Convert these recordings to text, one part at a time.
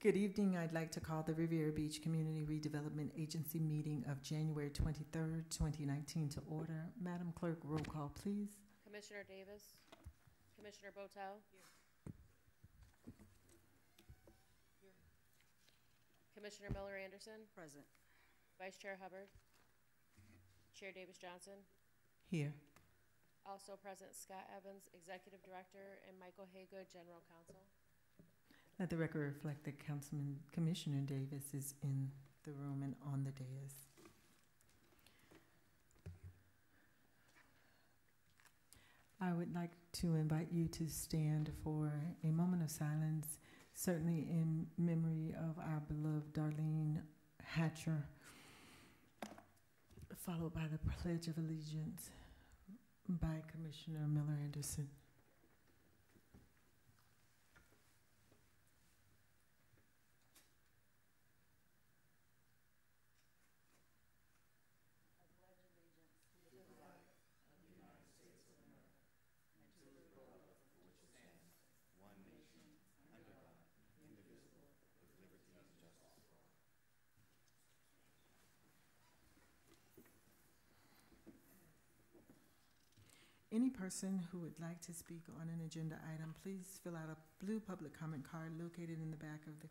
Good evening. I'd like to call the Riviera Beach Community Redevelopment Agency meeting of January 23rd, 2019 to order. Madam Clerk, roll call, please. Commissioner Davis. Commissioner Botel. Here. Commissioner Miller Anderson. Present. Vice Chair Hubbard. Chair Davis Johnson. Here. Also present Scott Evans, Executive Director, and Michael Haygood, General Counsel. Let the record reflect that Commissioner Davis is in the room and on the dais. I would like to invite you to stand for a moment of silence, certainly in memory of our beloved Darlene Hatcher, followed by the Pledge of Allegiance by Commissioner Miller Anderson. Any person who would like to speak on an agenda item, please fill out a blue public comment card located in the back of the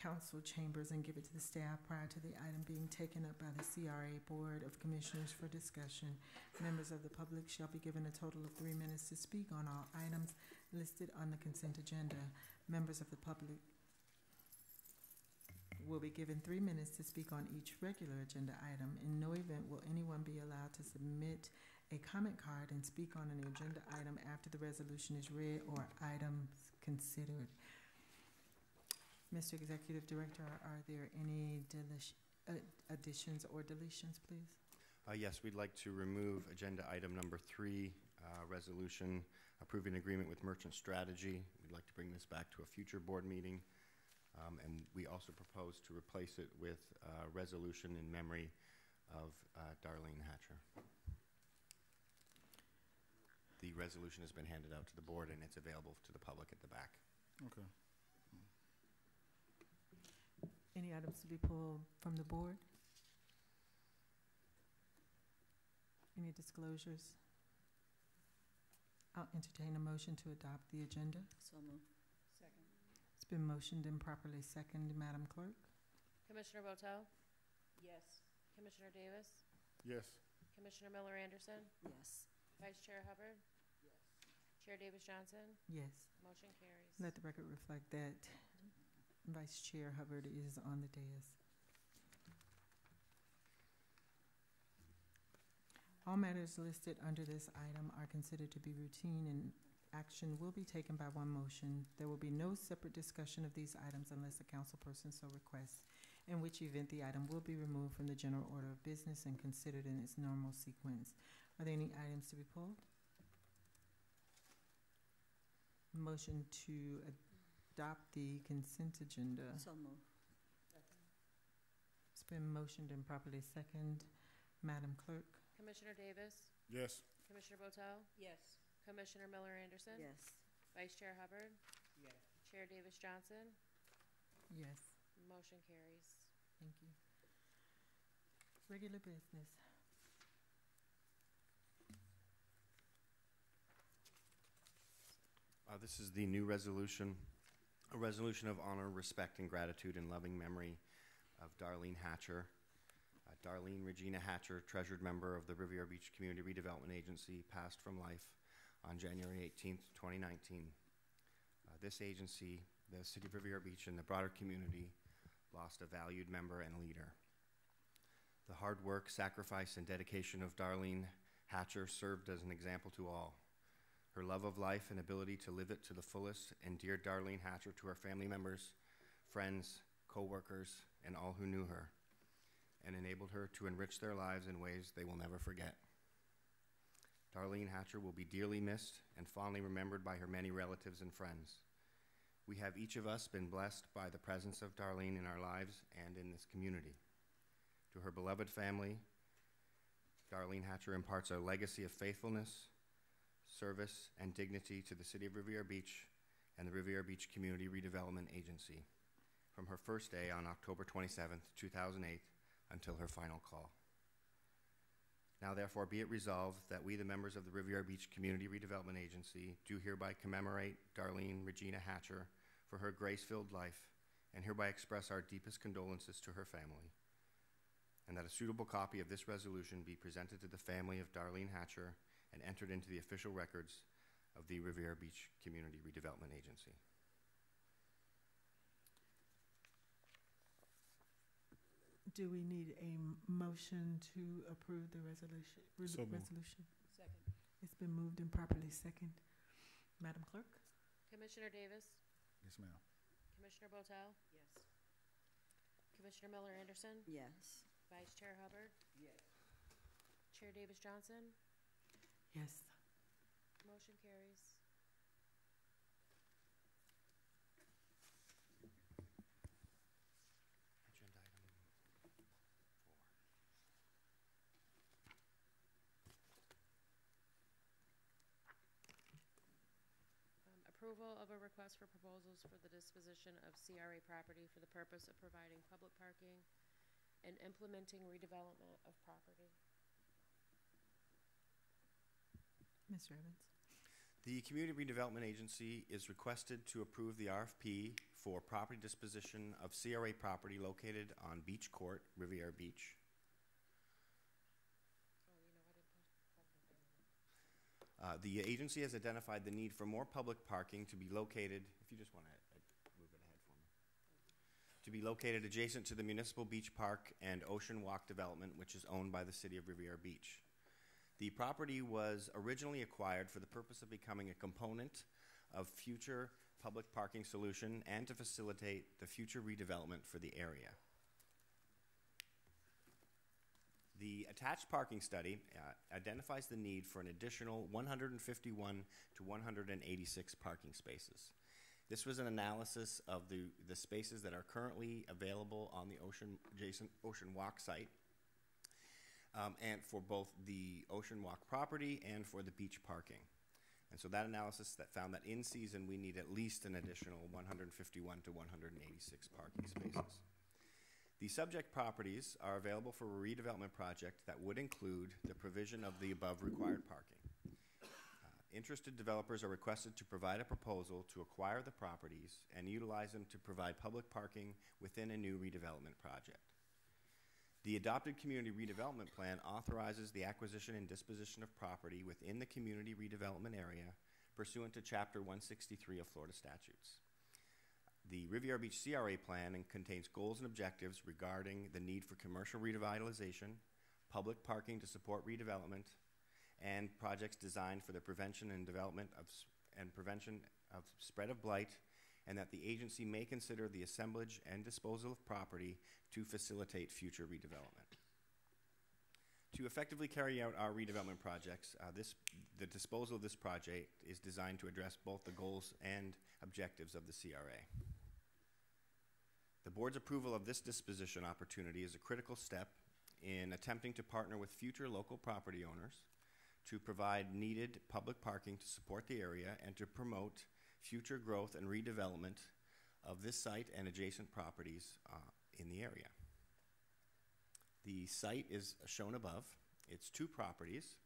council chambers and give it to the staff prior to the item being taken up by the CRA Board of Commissioners for discussion. Members of the public shall be given a total of 3 minutes to speak on all items listed on the consent agenda. Members of the public will be given 3 minutes to speak on each regular agenda item. In no event will anyone be allowed to submit a comment card and speak on an agenda item after the resolution is read or items considered. Mr. Executive Director, are there any additions or deletions, please? Yes, we'd like to remove agenda item number 3, resolution approving agreement with Merchant Strategy. We'd like to bring this back to a future board meeting. And we also propose to replace it with a resolution in memory of Darlene Hatcher. The resolution has been handed out to the board and it's available to the public at the back. Okay. Any items to be pulled from the board? Any disclosures? I'll entertain a motion to adopt the agenda. So moved. Second. It's been motioned and properly seconded. Madam Clerk? Commissioner Botel. Yes. Commissioner Davis. Yes. Commissioner Miller Anderson. Yes. Vice Chair Hubbard. Yes. Chair Davis Johnson. Yes. Motion carries. Let the record reflect that Vice Chair Hubbard is on the dais. All matters listed under this item are considered to be routine and action will be taken by one motion. There will be no separate discussion of these items unless a council person so requests, in which event the item will be removed from the general order of business and considered in its normal sequence. Are there any items to be pulled? Motion to adopt the consent agenda. So moved. It's been motioned and properly seconded. Madam Clerk? Commissioner Davis. Yes. Commissioner Botel. Yes. Commissioner Miller Anderson. Yes. Vice Chair Hubbard. Yes. Chair Davis Johnson. Yes. Motion carries. Thank you. Regular business. This is the new resolution, a resolution of honor, respect, and gratitude in loving memory of Darlene Hatcher. Darlene Regina Hatcher, treasured member of the Riviera Beach Community Redevelopment Agency, passed from life on January 18th, 2019. This agency, the City of Riviera Beach, and the broader community lost a valued member and leader. The hard work, sacrifice, and dedication of Darlene Hatcher served as an example to all. Her love of life and ability to live it to the fullest endeared Darlene Hatcher to her family members, friends, co-workers, and all who knew her, and enabled her to enrich their lives in ways they will never forget. Darlene Hatcher will be dearly missed and fondly remembered by her many relatives and friends. We have each of us been blessed by the presence of Darlene in our lives and in this community. To her beloved family, Darlene Hatcher imparts a legacy of faithfulness, service, and dignity to the City of Riviera Beach and the Riviera Beach Community Redevelopment Agency. from her first day on October 27th, 2008, until her final call. Now therefore be it resolved that we, the members of the Riviera Beach Community Redevelopment Agency, do hereby commemorate Darlene Regina Hatcher for her grace-filled life and hereby express our deepest condolences to her family, and that a suitable copy of this resolution be presented to the family of Darlene Hatcher and entered into the official records of the Riviera Beach Community Redevelopment Agency. Do we need a motion to approve the resolution? So moved. Second. It's been moved and properly second. Madam Clerk? Commissioner Davis? Yes, ma'am. Commissioner Botel? Yes. Commissioner Miller Anderson? Yes. Vice Chair Hubbard? Yes. Chair Davis Johnson? Yes. Motion carries. Agenda item 4. Approval of a request for proposals for the disposition of CRA property for the purpose of providing public parking and implementing redevelopment of property. Mr. Evans? The Community Redevelopment Agency is requested to approve the RFP for property disposition of CRA property located on Beach Court, Riviera Beach. The agency has identified the need for more public parking to be located, if you just want to move it ahead for me, to be located adjacent to the Municipal Beach Park and Ocean Walk development, which is owned by the City of Riviera Beach. The property was originally acquired for the purpose of becoming a component of future public parking solution and to facilitate the future redevelopment for the area. The attached parking study identifies the need for an additional 151 to 186 parking spaces. This was an analysis of the spaces that are currently available on the adjacent Ocean Walk site, and for both the Ocean Walk property and for the beach parking. And so that analysis that found that in season we need at least an additional 151 to 186 parking spaces. The subject properties are available for a redevelopment project that would include the provision of the above required parking. Interested developers are requested to provide a proposal to acquire the properties and utilize them to provide public parking within a new redevelopment project. The adopted community redevelopment plan authorizes the acquisition and disposition of property within the community redevelopment area pursuant to Chapter 163 of Florida statutes. The Riviera Beach CRA plan contains goals and objectives regarding the need for commercial revitalization, public parking to support redevelopment, and projects designed for the prevention and development of prevention of spread of blight, and that the agency may consider the assemblage and disposal of property to facilitate future redevelopment. To effectively carry out our redevelopment projects, the disposal of this project is designed to address both the goals and objectives of the CRA. The board's approval of this disposition opportunity is a critical step in attempting to partner with future local property owners to provide needed public parking to support the area and to promote future growth and redevelopment of this site and adjacent properties in the area. The site is shown above. It's 2 properties.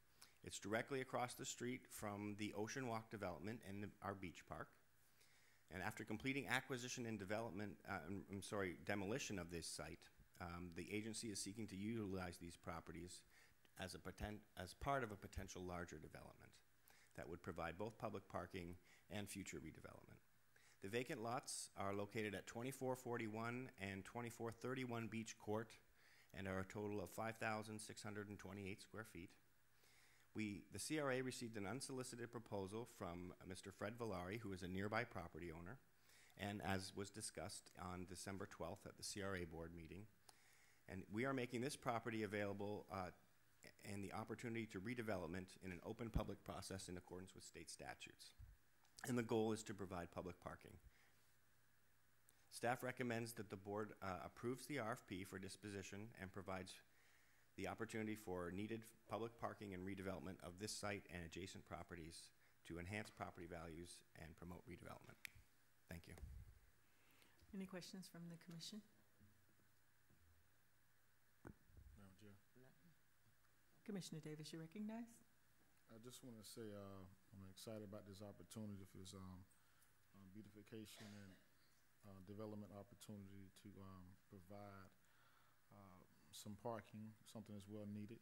It's directly across the street from the Ocean Walk development and our beach park. And after completing acquisition and demolition of this site, the agency is seeking to utilize these properties as part of a potential larger development that would provide both public parking and future redevelopment. The vacant lots are located at 2441 and 2431 Beach Court and are a total of 5,628 square feet. The CRA received an unsolicited proposal from Mr. Fred Villari, who is a nearby property owner, and as was discussed on December 12th at the CRA board meeting. And we are making this property available and the opportunity to redevelopment in an open public process in accordance with state statutes. And the goal is to provide public parking. Staff recommends that the board approves the RFP for disposition and provides the opportunity for needed public parking and redevelopment of this site and adjacent properties to enhance property values and promote redevelopment. Thank you. Any questions from the commission? Madam Chair, Commissioner Davis, you recognize? I just want to say I'm excited about this opportunity for this beautification and development opportunity to provide some parking, something that's well needed.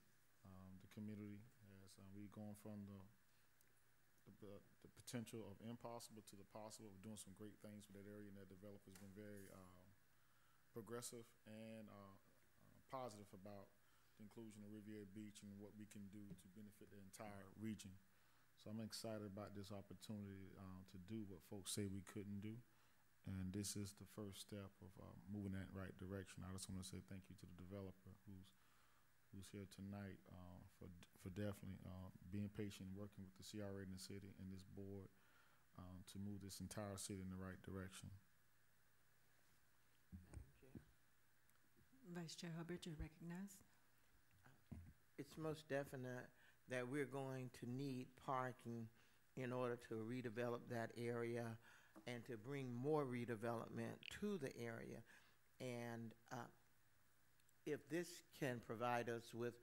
The community has we've gone from the potential of impossible to the possible of doing some great things with that area, and that developer's been very progressive and positive about the inclusion of Riviera Beach and what we can do to benefit the entire region. So I'm excited about this opportunity to do what folks say we couldn't do, and this is the first step of moving that right direction. I just want to say thank you to the developer who's here tonight for definitely being patient and working with the CRA in the city and this board to move this entire city in the right direction. Vice Chair Hubbard, you're recognized. It's most definite that we're going to need parking in order to redevelop that area and to bring more redevelopment to the area. And if this can provide us with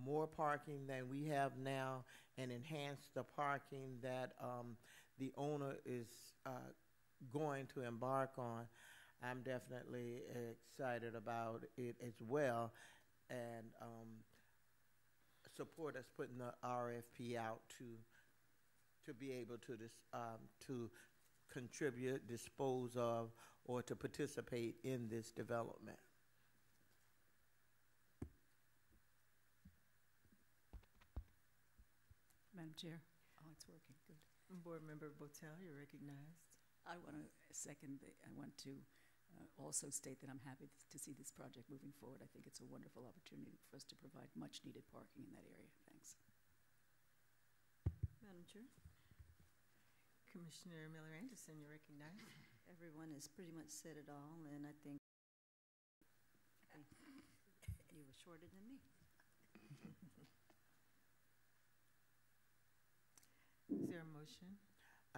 more parking than we have now and enhance the parking that the owner is going to embark on, I'm definitely excited about it as well, and support us putting the RFP out to be able to contribute, dispose of, or to participate in this development. Madam Chair. Oh, it's working. Good. Board Member Botel, you're recognized. I want to I want to also state that I'm happy to see this project moving forward. I think it's a wonderful opportunity for us to provide much-needed parking in that area. Thanks. Madam Chair. Commissioner Miller Anderson, you're recognized. Everyone has pretty much said it all, and I think you were shorter than me. Is there a motion?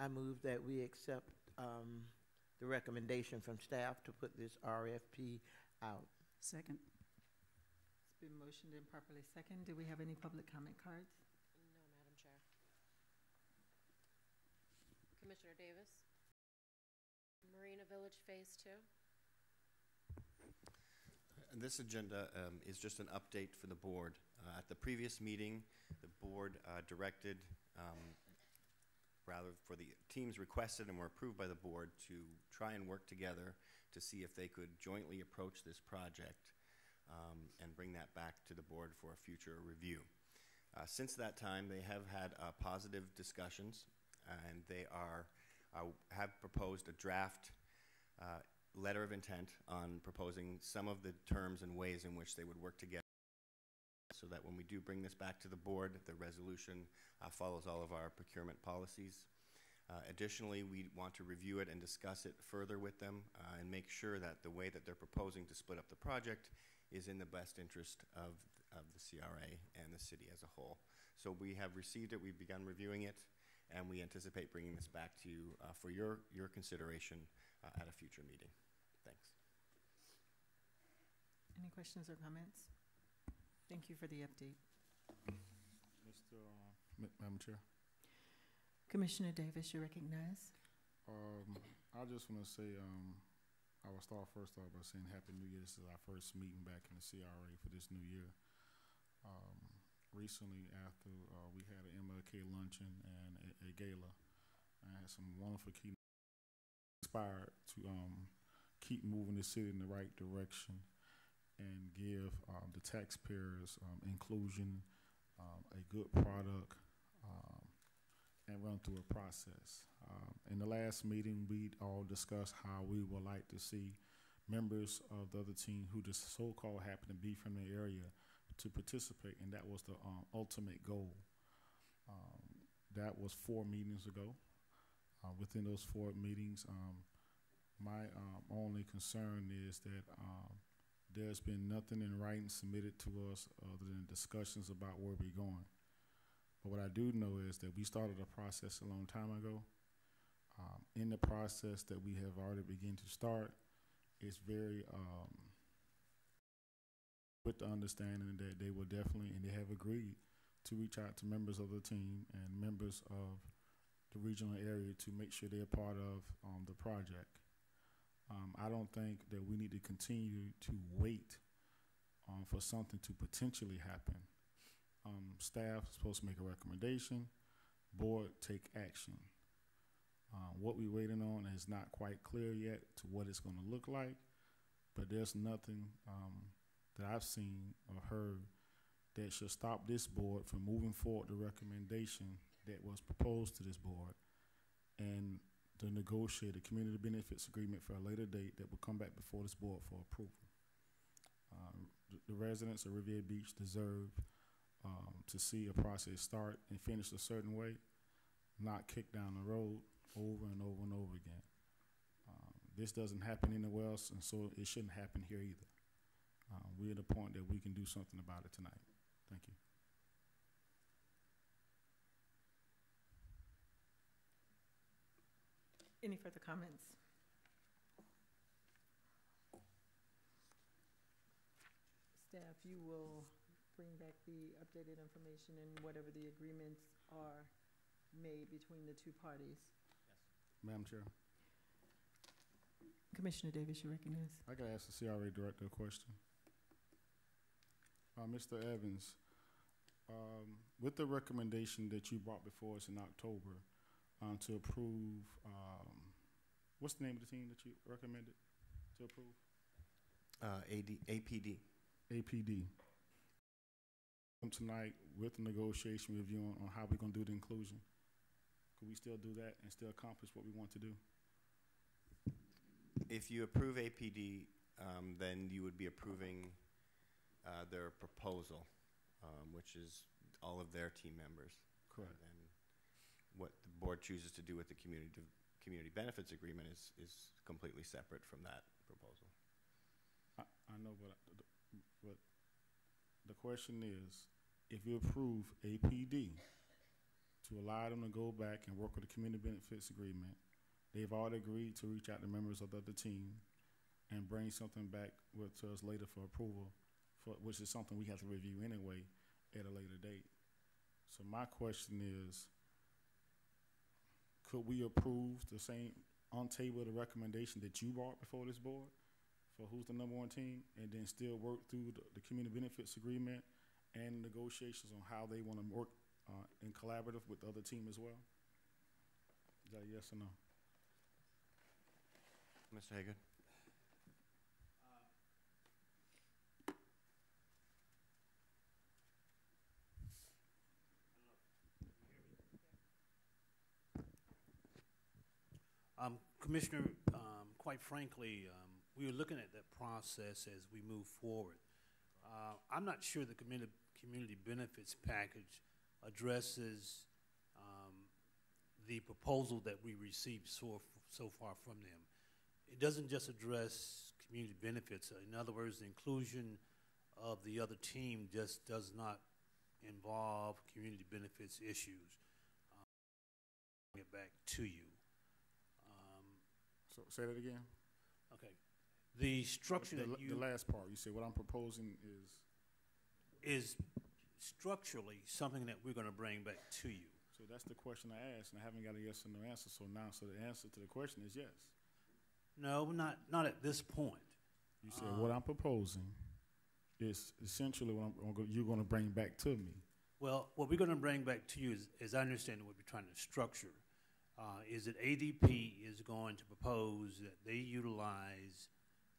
I move that we accept the recommendation from staff to put this RFP out. Second. It's been motioned and properly second. Do we have any public comment cards? No, Madam Chair. Commissioner Davis? Marina Village Phase 2? This agenda is just an update for the board. At the previous meeting, the board directed, rather for the teams requested and were approved by the board to try and work together to see if they could jointly approach this project and bring that back to the board for a future review. Since that time, they have had positive discussions, and they have proposed a draft letter of intent on proposing some of the terms and ways in which they would work together, so that when we do bring this back to the board, the resolution follows all of our procurement policies. Additionally, we want to review it and discuss it further with them and make sure that the way that they're proposing to split up the project is in the best interest of the CRA and the city as a whole. So we have received it, we've begun reviewing it, and we anticipate bringing this back to you for your consideration at a future meeting. Thanks. Any questions or comments? Thank you for the update. Madam Chair. Commissioner Davis, you're recognized. I just want to say I will start first off by saying Happy New Year. This is our first meeting back in the CRA for this new year. Recently, after we had an MLK luncheon and a gala, I had some wonderful key inspired to keep moving the city in the right direction and give the taxpayers inclusion, a good product, and run through a process. In the last meeting, we all discussed how we would like to see members of the other team who just so-called happen to be from the area to participate, and that was the ultimate goal. That was 4 meetings ago. Within those 4 meetings, my only concern is that there's been nothing in writing submitted to us other than discussions about where we're going. But what I do know is that we started a process a long time ago. In the process that we have already begun to start, is very with the understanding that they will definitely, and they have agreed to reach out to members of the team and members of the regional area to make sure they're part of the project. I don't think that we need to continue to wait for something to potentially happen. Staff is supposed to make a recommendation, board take action. What we're waiting on is not quite clear yet to what it's going to look like, but there's nothing that I've seen or heard that should stop this board from moving forward the recommendation that was proposed to this board and to negotiate a community benefits agreement for a later date that will come back before this board for approval. The residents of Riviera Beach deserve to see a process start and finish a certain way, not kick down the road over and over and over again. This doesn't happen anywhere else, and so it shouldn't happen here either. We're at a point that we can do something about it tonight. Thank you. Any further comments? Staff, you will bring back the updated information and whatever the agreements are made between the two parties. Yes. Madam Chair. Commissioner Davis, you recognize. I got to ask the CRA director a question. Mr. Evans, with the recommendation that you brought before us in October to approve, what's the name of the team that you recommended to approve? APD. APD. Tonight with the negotiation review on how we're going to do the inclusion. Could we still do that and still accomplish what we want to do? If you approve APD, then you would be approving their proposal, which is all of their team members. Correct. And what the board chooses to do with the community benefits agreement is completely separate from that proposal. I know, but the question is, if you approve APD to allow them to go back and work with the community benefits agreement, they've already agreed to reach out to members of the other team and bring something back to us later for approval, which is something we have to review anyway at a later date. So my question is, could we approve the same on-table the recommendation that you brought before this board for who's the #1 team, and then still work through the community benefits agreement and negotiations on how they want to work in collaborative with the other team as well? Is that a yes or no? Mr. Hagood? Commissioner, quite frankly, we are looking at that process as we move forward. I'm not sure the community benefits package addresses the proposal that we received so far from them. It doesn't just address community benefits. In other words, the inclusion of the other team just does not involve community benefits issues. Get back to you. So say that again. Okay. The structure that the last part, you said what I'm proposing is structurally something that we're going to bring back to you. So that's the question I asked, and I haven't got a yes or no answer. So the answer to the question is yes. No, not at this point. You said what I'm proposing is essentially what you're going to bring back to me. Well, what we're going to bring back to you is I understand what we're trying to structure. Is that ADP is going to propose that they utilize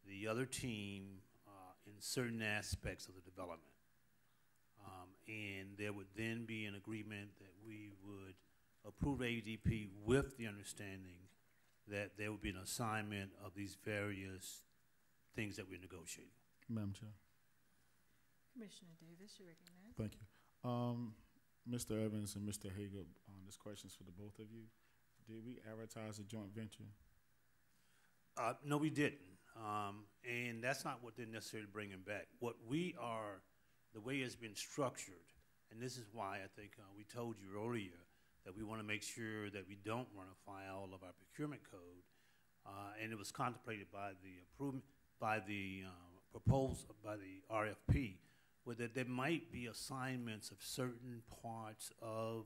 the other team in certain aspects of the development. And there would then be an agreement that we would approve ADP with the understanding that there would be an assignment of these various things that we're negotiating. Madam Chair. Commissioner Davis, you recognize. Thank you. Mr. Evans and Mr. Hager, this question is for the both of you. Did we advertise a joint venture? No, we didn't. And that's not what they're necessarily bringing back. What we are, the way it's been structured, and this is why I think we told you earlier that we want to make sure that we don't run afoul of our procurement code. and it was contemplated by the by the RFP, that there might be assignments of certain parts of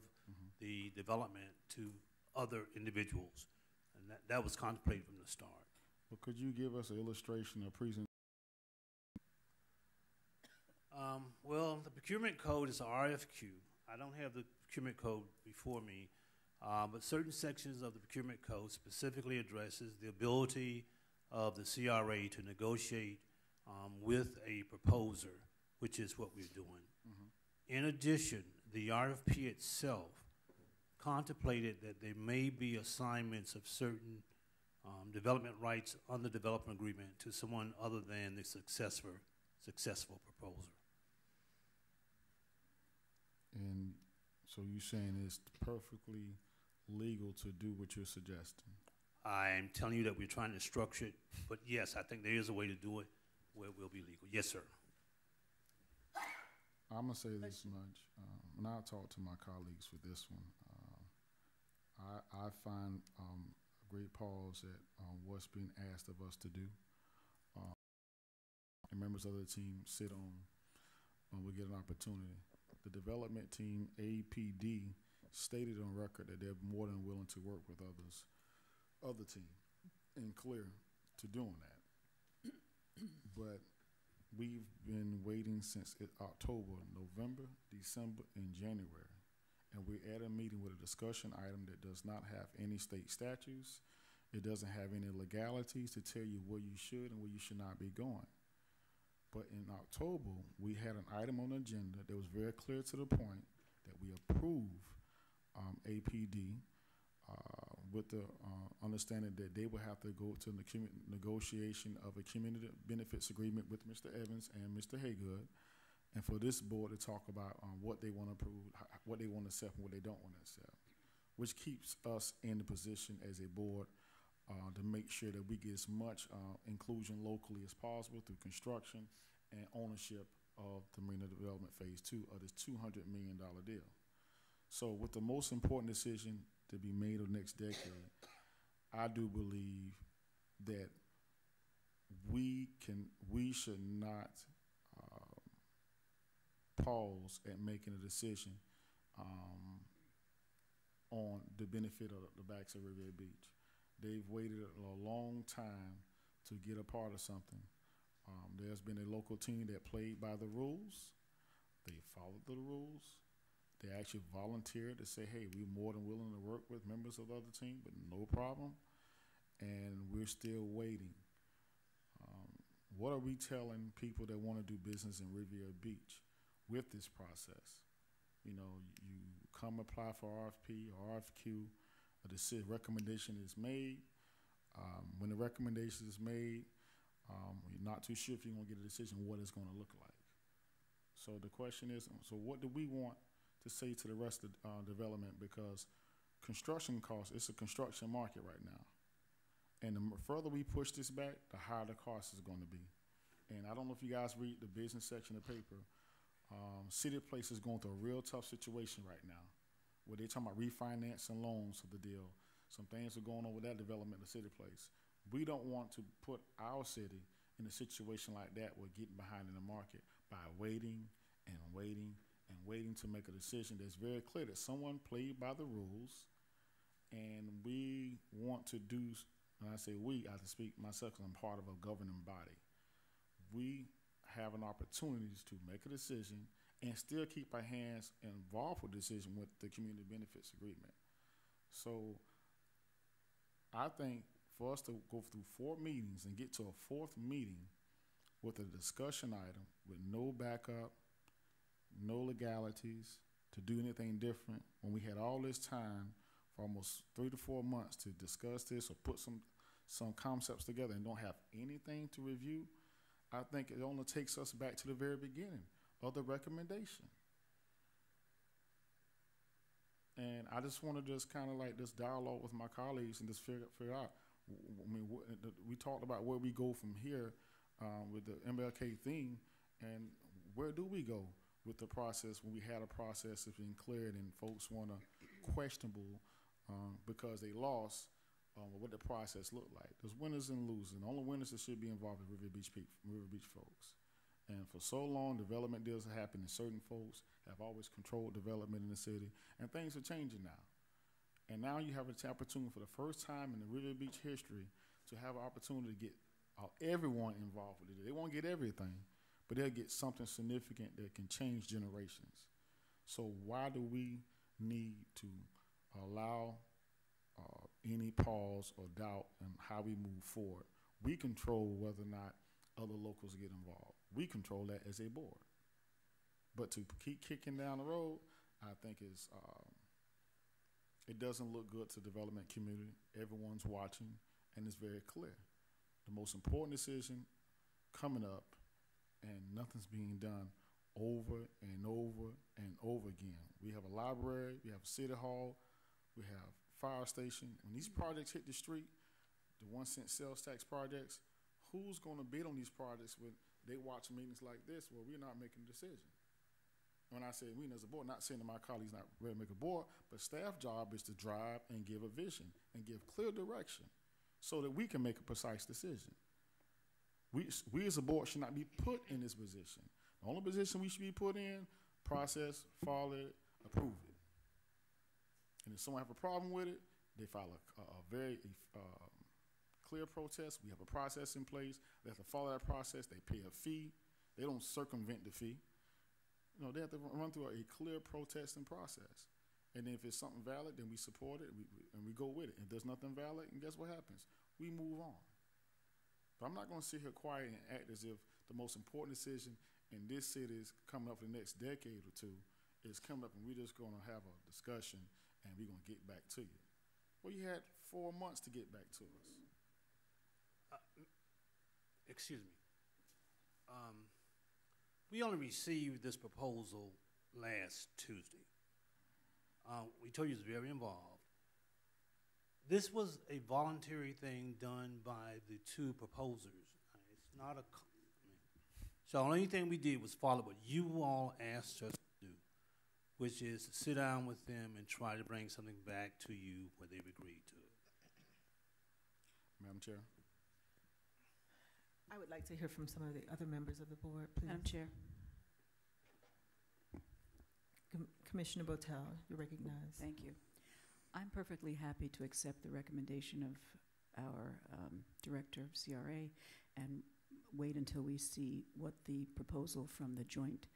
the development to other individuals, and that was contemplated from the start. Well, could you give us an illustration or present? Well, the procurement code is a RFQ. I don't have the procurement code before me, but certain sections of the procurement code specifically addresses the ability of the CRA to negotiate with a proposer, which is what we're doing. In addition, the RFP itself contemplated that there may be assignments of certain development rights on the development agreement to someone other than the successful proposer. And so you're saying it's perfectly legal to do what you're suggesting? I'm telling you that we're trying to structure it, but yes, I think there is a way to do it where it will be legal. Yes, sir. I'm going to say this much, and I'll talk to my colleagues with this one. I find a great pause at what's being asked of us to do. And members of the team sit on when we get an opportunity. The development team, APD, stated on record that they're more than willing to work with other team, and clear to doing that. But we've been waiting since October, November, December, and January. And we're at a meeting with a discussion item that does not have any state statutes. It doesn't have any legalities to tell you where you should and where you should not be going. But in October, we had an item on the agenda that was very clear to the point that we approve APD with the understanding that they will have to go to the negotiation of a community benefits agreement with Mr. Evans and Mr. Haygood, and for this board to talk about what they want to approve, what they want to accept, and what they don't want to accept, which keeps us in the position as a board to make sure that we get as much inclusion locally as possible through construction and ownership of the Marina Development Phase 2 of this $200 million deal. So with the most important decision to be made of the next decade, I do believe that we should not pause at making a decision on the benefit of the backs of Riviera Beach. They've waited a long time to get a part of something. There's been a local team that played by the rules. They followed the rules. They actually volunteered to say, hey, we're more than willing to work with members of the other team, but no problem. And we're still waiting. What are we telling people that want to do business in Riviera Beach with this process? You know, you come apply for RFP or RFQ, a recommendation is made. When the recommendation is made, you're not too sure if you're going to get a decision what it's going to look like. So the question is, so what do we want to say to the rest of development? Because construction costs, it's a construction market right now. And the further we push this back, the higher the cost is going to be. And I don't know if you guys read the business section of the paper. City Place is going through a real tough situation right now, where they're talking about refinancing loans of the deal. Some things are going on with that development of City Place. We don't want to put our city in a situation like that. We're getting behind in the market by waiting and waiting and waiting to make a decision that's very clear that someone played by the rules, and we want to do, when I say we, I have to speak myself because I'm part of a governing body. We have an opportunity to make a decision and still keep our hands involved with the decision with the community benefits agreement. So I think for us to go through 4 meetings and get to a 4th meeting with a discussion item with no backup, no legalities to do anything different, when we had all this time for almost 3 to 4 months to discuss this or put some concepts together and don't have anything to review, I think it only takes us back to the very beginning of the recommendation. And I just want to just kind of like this dialogue with my colleagues and just figure out, I mean, we talked about where we go from here with the MLK theme, and where do we go with the process when we had a process that's been cleared and folks want to questionable because they lost what the process looked like. There's winners and losers. The only winners that should be involved is River Beach folks. And for so long, development deals have happened, and certain folks have always controlled development in the city, and things are changing now. And now you have an opportunity for the first time in the River Beach history to have an opportunity to get everyone involved with it. They won't get everything, but they'll get something significant that can change generations. So why do we need to allow any pause or doubt in how we move forward? We control whether or not other locals get involved. We control that as a board. But to keep kicking down the road, I think it doesn't look good to the development community. Everyone's watching, and it's very clear. The most important decision coming up, and nothing's being done over and over and over again. We have a library, we have a city hall, we have fire station. When these projects hit the street, the 1-cent sales tax projects, who's going to bid on these projects when they watch meetings like this where we're not making a decision? When I say we as a board, not saying that my colleagues not ready to make a board, but staff job is to drive and give a vision and give clear direction so that we can make a precise decision. We as a board should not be put in this position. The only position we should be put in, process, follow it, approve it. And if someone have a problem with it, they file a very clear protest. We have a process in place. They have to follow that process. They pay a fee. They don't circumvent the fee. You know, they have to run through a clear protesting process. And then if it's something valid, then we support it and we go with it. If there's nothing valid, and guess what happens? We move on. But I'm not going to sit here quiet and act as if the most important decision in this city is coming up for the next decade or two is coming up and we're just going to have a discussion and we're going to get back to you. Well, you had 4 months to get back to us. Excuse me. We only received this proposal last Tuesday. We told you it's very involved. This was a voluntary thing done by the two proposers. It's not a. So the only thing we did was follow what you all asked us to do, which is to sit down with them and try to bring something back to you where they've agreed to it. Madam Chair. I would like to hear from some of the other members of the board, please. Madam Chair. Commissioner Botel, you're recognized. Thank you. I'm perfectly happy to accept the recommendation of our director of CRA and wait until we see what the proposal from the joint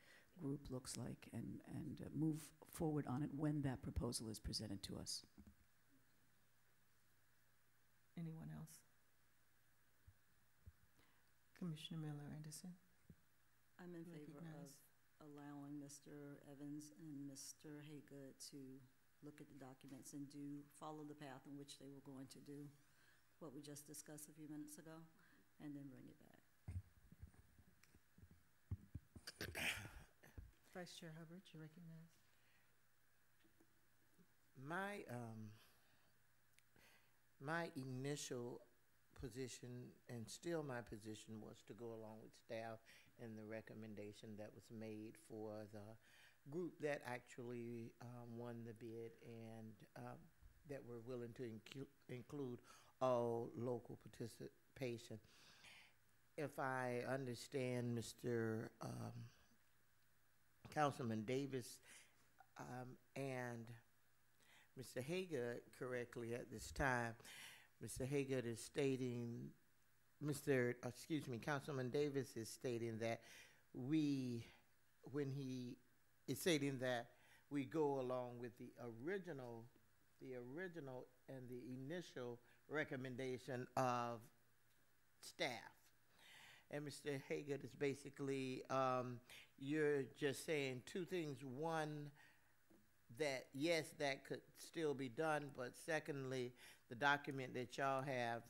group looks like and move forward on it when that proposal is presented to us. Anyone else? Commissioner Miller-Anderson. I'm in favor of allowing Mr. Evans and Mr. Haygood to look at the documents and follow the path in which they were going to do what we just discussed a few minutes ago, and then bring it back. Vice Chair Hubbard, you recognize. My initial position, and still my position, was to go along with staff and the recommendation that was made for the group that actually won the bid and that were willing to include all local participation. If I understand Mr. Councilman Davis and Mr. Haygood correctly at this time, Mr. Haygood is stating, Councilman Davis is stating that when he is stating that we go along with the original and the initial recommendation of staff. And Mr. Haygood is basically, you're just saying two things. One, that yes, that could still be done, but secondly, the document that y'all have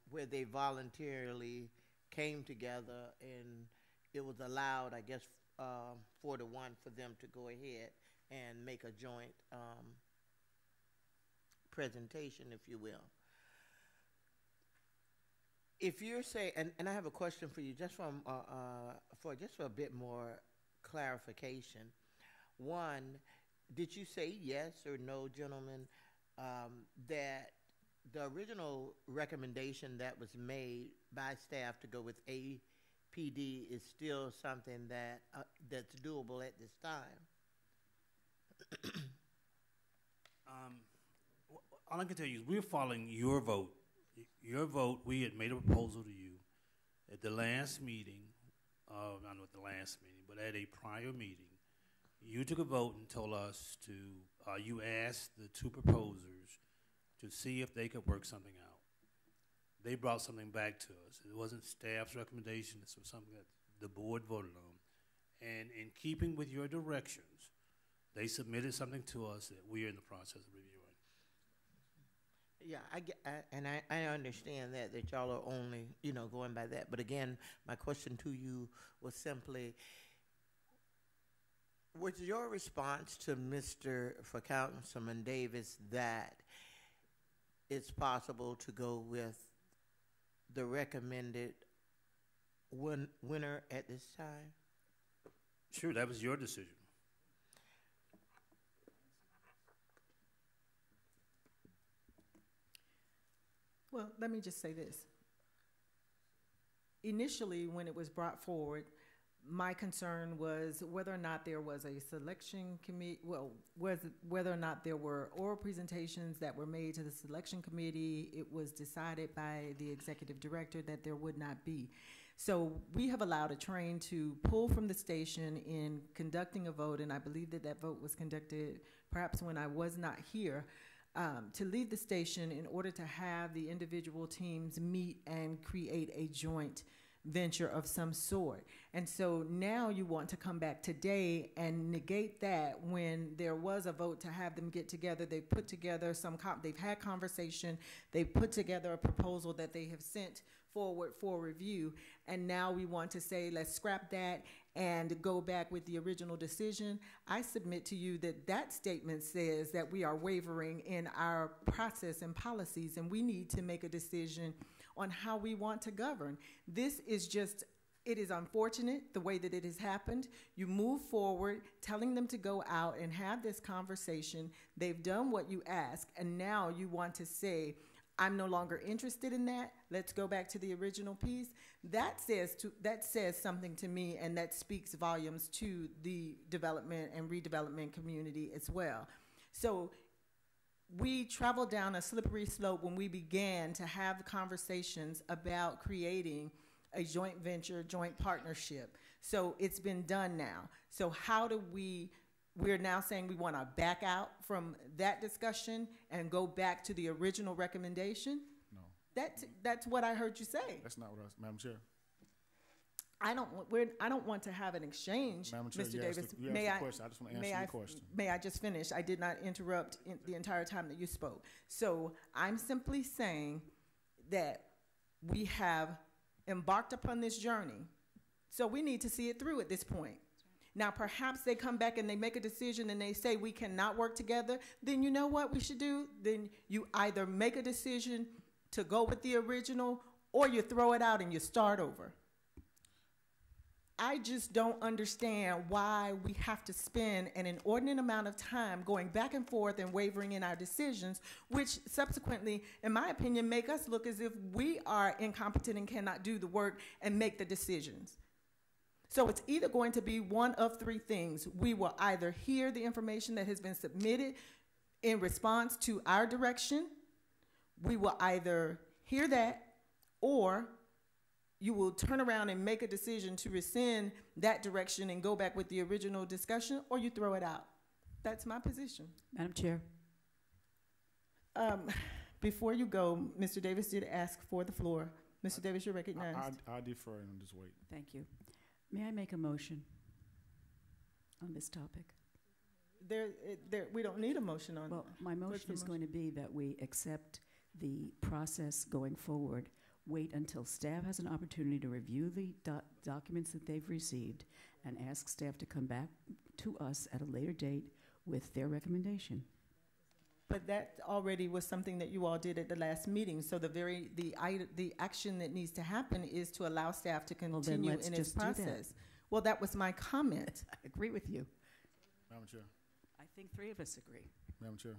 where they voluntarily came together and it was allowed, I guess, 4-1 for them to go ahead and make a joint presentation, if you will. If you're saying, and I have a question for you, just for a bit more clarification. One, did you say yes or no, gentlemen, that the original recommendation that was made by staff to go with APD is still something that that's doable at this time. All I can tell you is we're following your vote. Your vote, we had made a proposal to you at the last meeting, not at the last meeting, but at a prior meeting. You took a vote and told us to, you asked the two proposers to see if they could work something out. They brought something back to us. It wasn't staff's recommendation, this was something that the board voted on. And in keeping with your directions, they submitted something to us that we are in the process of reviewing. Yeah, I understand that y'all are only, going by that. But again, my question to you was simply, was your response to for Councilman Davis that it's possible to go with the recommended winner at this time? Sure, that was your decision. Well, let me just say this. Initially, when it was brought forward, my concern was whether or not there was a selection committee, whether or not there were oral presentations that were made to the selection committee. It was decided by the executive director that there would not be. So we have allowed a train to pull from the station in conducting a vote, and I believe that vote was conducted perhaps when I was not here, to leave the station in order to have the individual teams meet and create a joint venture of some sort. And so now you want to come back today and negate that when there was a vote to have them get together. They've put together they've had conversation, they've put together a proposal that they have sent forward for review, and now we want to say let's scrap that and go back with the original decision. I submit to you that statement says that we are wavering in our process and policies, and we need to make a decision on how we want to govern. This is it is unfortunate the way that it has happened. You move forward, telling them to go out and have this conversation. They've done what you ask, and now you want to say, I'm no longer interested in that. Let's go back to the original piece. That says something to me, and that speaks volumes to the development and redevelopment community as well. So we traveled down a slippery slope when we began to have conversations about creating a joint venture, joint partnership. So it's been done now. So how do we're now saying we want to back out from that discussion and go back to the original recommendation? No. That's what I heard you say. That's not what Madam Chair. I don't want to have an exchange, Madam Chair, Mr. Davis. You asked the question. I just want to answer your question. May I just finish? I did not interrupt the entire time that you spoke. So I'm simply saying that we have embarked upon this journey, so we need to see it through at this point. Now, perhaps they come back and they make a decision and they say we cannot work together. Then you know what we should do? Then you either make a decision to go with the original, or you throw it out and you start over. I just don't understand why we have to spend an inordinate amount of time going back and forth and wavering in our decisions, which subsequently, in my opinion, make us look as if we are incompetent and cannot do the work and make the decisions. So it's either going to be one of three things. We will either hear the information that has been submitted in response to our direction. We will either hear that, or you will turn around and make a decision to rescind that direction and go back with the original discussion, or you throw it out. That's my position. Madam Chair. Before you go, Mr. Davis did ask for the floor. Mr. Davis, you're recognized. I defer and just wait. Thank you. May I make a motion on this topic? We don't need a motion on that. Well, my motion is going to be that we accept the process going forward, wait until staff has an opportunity to review the documents that they've received, and ask staff to come back to us at a later date with their recommendation. But that already was something that you all did at the last meeting. So the action that needs to happen is to allow staff to continue in its process. Well, that was my comment. I agree with you. Madam Chair. I think three of us agree. Madam Chair.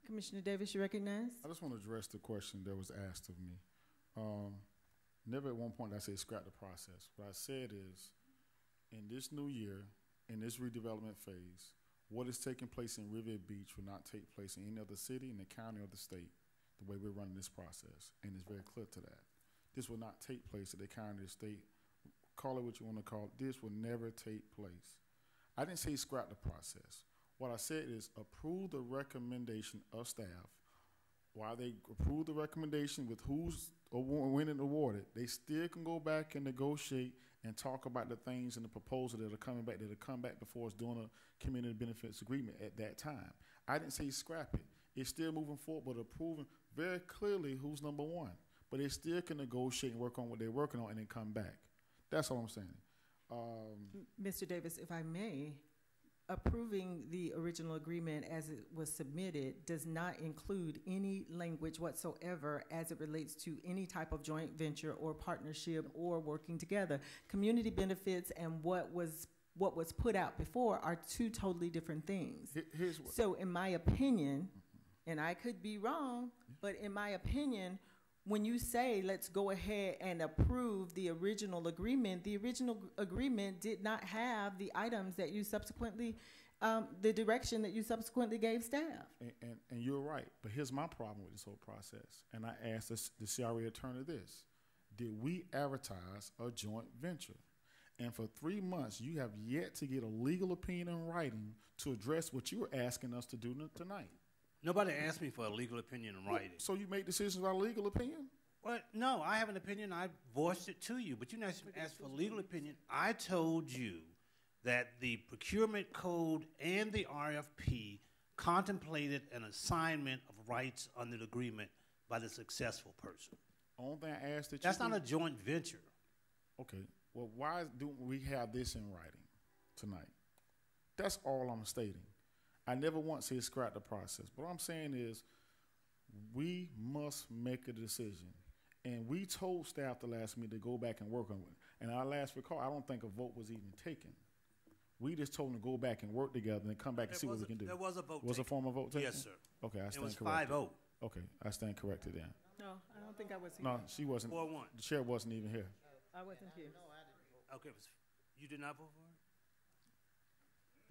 Commissioner Davis, you recognize? I just want to address the question that was asked of me. Never at one point did I say scrap the process. What I said is, in this new year, in this redevelopment phase, what is taking place in Riviera Beach will not take place in any other city, in the county, or the state, the way we're running this process. And it's very clear to that. This will not take place at the county or state. Call it what you want to call it. This will never take place. I didn't say scrap the process. What I said is approve the recommendation of staff. While they approve the recommendation with who's winning awarded, they still can go back and negotiate and talk about the things in the proposal that are coming back, that'll come back before us doing a community benefits agreement at that time. I didn't say scrap it. It's still moving forward, but approving very clearly who's number one. But they still can negotiate and work on what they're working on and then come back. That's all I'm saying. Mr. Davis, if I may, approving the original agreement as it was submitted does not include any language whatsoever as it relates to any type of joint venture or partnership or working together. Community benefits and what was put out before are two totally different things. Here's what. So in my opinion, and I could be wrong, but in my opinion, when you say let's go ahead and approve the original agreement did not have the items that you subsequently, the direction that you subsequently gave staff. And you're right, but here's my problem with this whole process. And I asked the CRA attorney this. Did we advertise a joint venture? And for 3 months, you have yet to get a legal opinion in writing to address what you were asking us to do tonight. Nobody asked me for a legal opinion in writing. So you make decisions about a legal opinion? Well, no, I have an opinion. I voiced it to you, but you never asked for a legal opinion. I told you that the procurement code and the RFP contemplated an assignment of rights under the agreement by the successful person. Only thing I asked that That's not a joint venture. Okay. Well, why do we have this in writing tonight? That's all I'm stating. I never once said scrap the process. What I'm saying is we must make a decision. And we told staff the last meeting to go back and work on it. And our last recall, I don't think a vote was even taken. We just told them to go back and work together and come back and see what we can do. There was a vote Was taken. a formal vote taken? Yes, sir. Okay, I stand corrected. corrected. It was 5-0. Okay, I stand corrected then. No, I don't think I was here. No, she wasn't. 4-1. The chair wasn't even here. I wasn't here. Okay, you did not vote for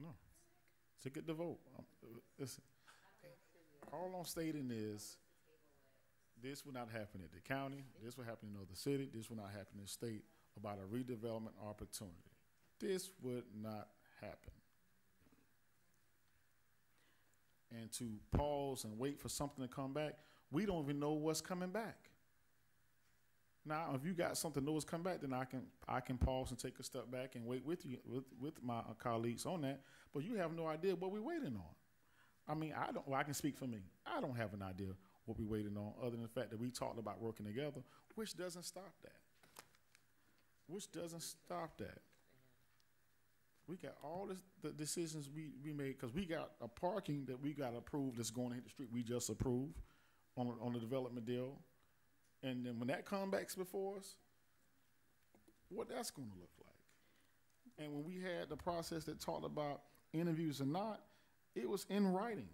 it? No. So get the vote. Listen, all I'm stating is this will not happen at the county. This will happen in another city. This will not happen in the state about a redevelopment opportunity. This would not happen. And to pause and wait for something to come back, we don't even know what's coming back. Now, if you got something that knows come back, then I can pause and take a step back and wait with you with my colleagues on that. But you have no idea what we're waiting on. I mean, I can speak for me. I don't have an idea what we're waiting on, other than the fact that we talked about working together, which doesn't stop that. We got all the decisions we made because we got a parking that we got approved that's going to hit the street. We just approved on the development deal. And then when that comes back before us, what that's going to look like. And when we had the process that talked about interviews or not, it was in writing.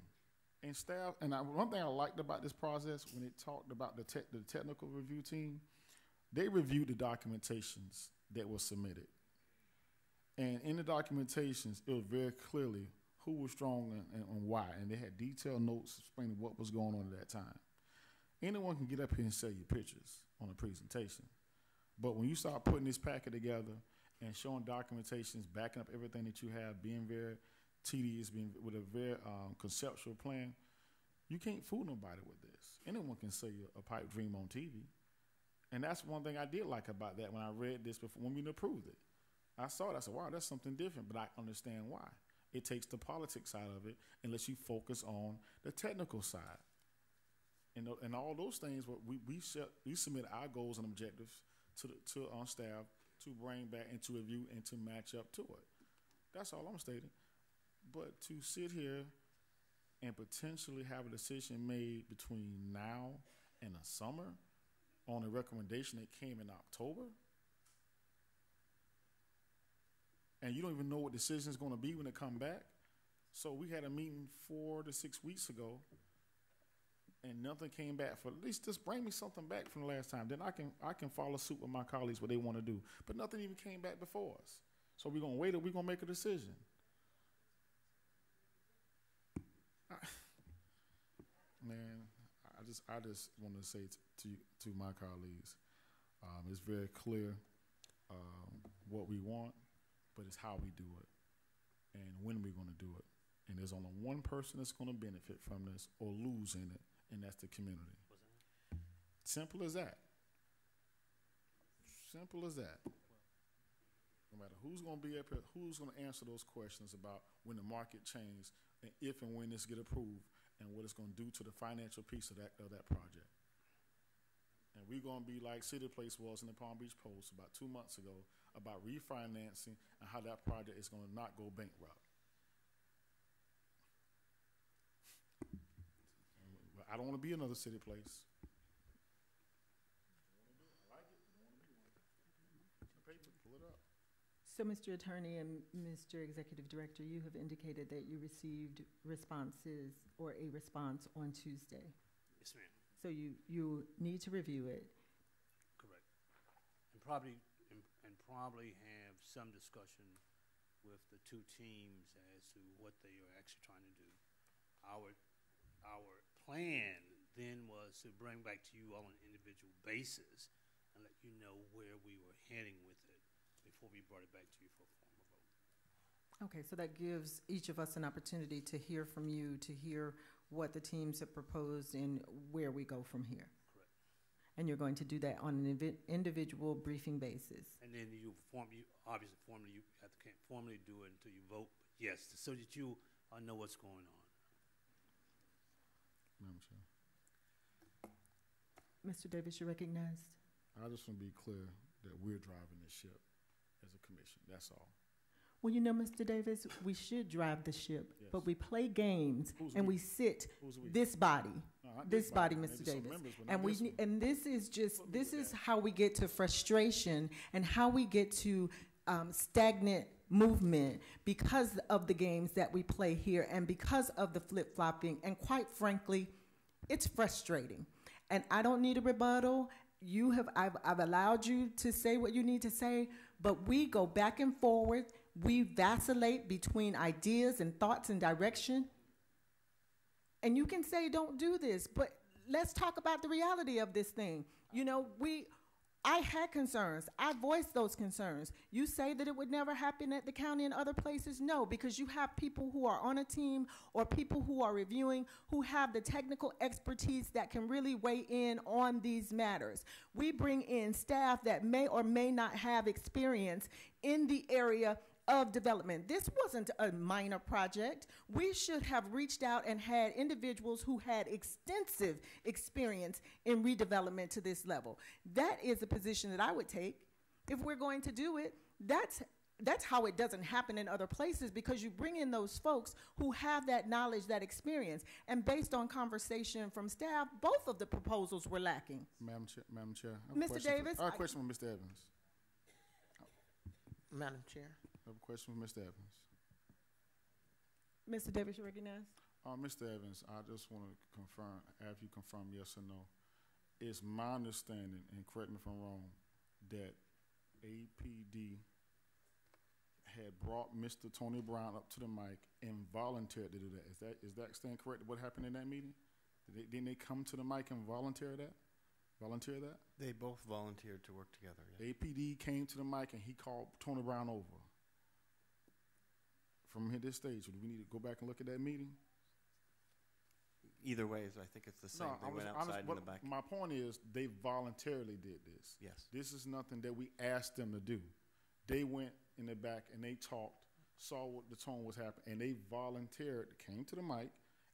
And staff, and one thing I liked about this process, when it talked about the technical review team, they reviewed the documentations that was submitted. And in the documentations, it was very clearly who was strong and why. And they had detailed notes explaining what was going on at that time. Anyone can get up here and sell you pictures on a presentation. But when you start putting this packet together and showing documentations, backing up everything that you have, being very tedious, being with a very conceptual plan, you can't fool nobody with this. Anyone can sell you a pipe dream on TV. And that's one thing I did like about that when I read this before, when we approved it. I saw it, I said, wow, that's something different, but I understand why. It takes the politics side of it and lets you focus on the technical side. And all those things, we submit our goals and objectives to our staff to bring back and to review and to match up to it. That's all I'm stating. But to sit here and potentially have a decision made between now and the summer on a recommendation that came in October, and you don't even know what decision is going to be when it come back. So we had a meeting 4 to 6 weeks ago, and nothing came back, for at least just bring me something back from the last time. Then I can follow suit with my colleagues what they want to do. But nothing even came back before us. So we're gonna wait or we're gonna make a decision. Man, I just want to say to my colleagues, it's very clear what we want, but it's how we do it and when we're going to do it. And there's only one person that's going to benefit from this or lose in it, and that's the community. Simple as that. Simple as that. No matter who's going to be up here, who's going to answer those questions about when the market changes and if and when this get approved and what it's going to do to the financial piece of that project. And we're going to be like City Place was in the Palm Beach Post about 2 months ago about refinancing and how that project is going to not go bankrupt. I don't want to be another City Place. So, Mr. Attorney and Mr. Executive Director, you have indicated that you received responses or a response on Tuesday. Yes, ma'am. So you need to review it. Correct. And probably have some discussion with the two teams as to what they are actually trying to do. Our plan then was to bring back to you all on an individual basis and let you know where we were heading with it before we brought it back to you for a formal vote. Okay, so that gives each of us an opportunity to hear from you, to hear what the teams have proposed and where we go from here. Correct. And you're going to do that on an individual briefing basis. And then obviously formally can't formally do it until you vote. But yes, so that you know what's going on. Madam Chair. Mr. Davis, you're recognized. I just want to be clear that we're driving this ship as a commission. That's all. Well, you know, Mr. Davis, we should drive the ship, Yes. but we play games and we sit Who's we? this body. No, not This body, Maybe Mr. some Davis. members, but And not this one. and this is just, What we this do is that. how we get to frustration and how we get to stagnant movement because of the games that we play here and because of the flip-flopping. And quite frankly, it's frustrating. And I don't need a rebuttal. I've allowed you to say what you need to say, but we go back and forward. We vacillate between ideas and thoughts and direction. And you can say, don't do this, but let's talk about the reality of this thing. You know, I had concerns. I voiced those concerns. You say that it would never happen at the county and other places? No, because you have people who are on a team or people who are reviewing who have the technical expertise that can really weigh in on these matters. We bring in staff that may or may not have experience in the area of development. This wasn't a minor project. We should have reached out and had individuals who had extensive experience in redevelopment to this level. That is a position that I would take. If we're going to do it, that's how it doesn't happen in other places, because you bring in those folks who have that knowledge, that experience. And based on conversation from staff, both of the proposals were lacking. Madam Chair. Mr. Davis, I have a question for Mr. Evans. Madam Chair. I have a question for Mr. Evans. Mr. Davis, you recognize? Mr. Evans, I just want to have you confirm yes or no. It's my understanding, and correct me if I'm wrong, that APD had brought Mr. Tony Brown up to the mic and volunteered to do that. Is that stand correct? What happened in that meeting? Didn't they come to the mic and volunteer that? They both volunteered to work together. Yeah. APD came to the mic and he called Tony Brown over. From this stage, do we need to go back and look at that meeting? Either way, I think it's the same. They went outside in the back. My point is, they voluntarily did this. Yes. This is nothing that we asked them to do. They went in the back and they talked, saw what the tone was happening, and they volunteered, came to the mic,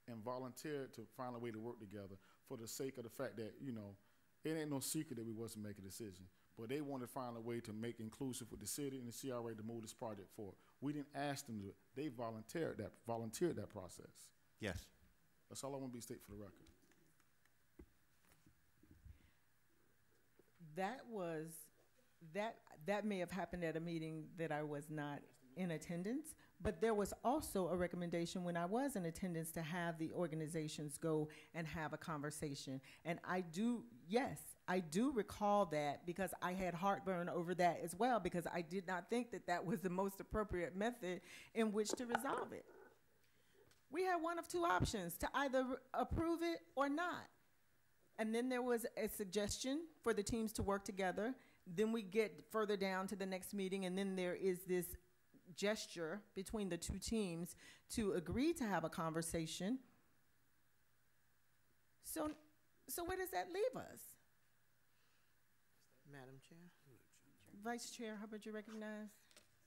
and volunteered to find a way to work together for the sake of the fact that, you know, it ain't no secret that we wasn't making a decision. But they wanted to find a way to make inclusive with the city and the CRA to move this project forward. We didn't ask them to do it. They volunteered that process. Yes. That's all I want to be stated for the record. That may have happened at a meeting that I was not in attendance, but there was also a recommendation when I was in attendance to have the organizations go and have a conversation. And I do recall that, because I had heartburn over that as well, because I did not think that that was the most appropriate method in which to resolve it. We had one of two options, to either approve it or not. And then there was a suggestion for the teams to work together. Then we get further down to the next meeting, and then there is this gesture between the two teams to agree to have a conversation. So where does that leave us? Madam Chair? Vice Chair Hubbard, you recognize?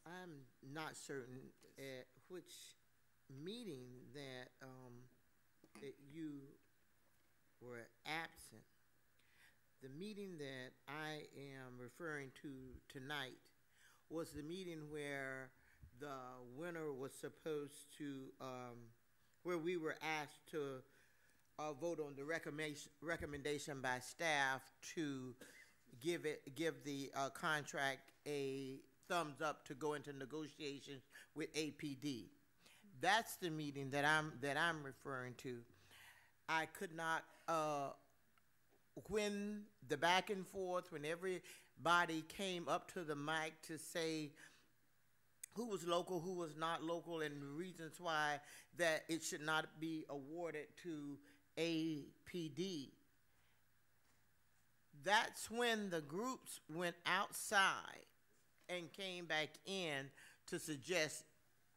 I'm not certain at which meeting that that you were absent. The meeting that I am referring to tonight was the meeting where the winner was supposed to, where we were asked to vote on the recommendation by staff to give the contract a thumbs up to go into negotiations with APD. That's the meeting that I'm referring to. I could not, when the back and forth, when everybody came up to the mic to say who was local, who was not local, and reasons why that it should not be awarded to APD, that's when the groups went outside and came back in to suggest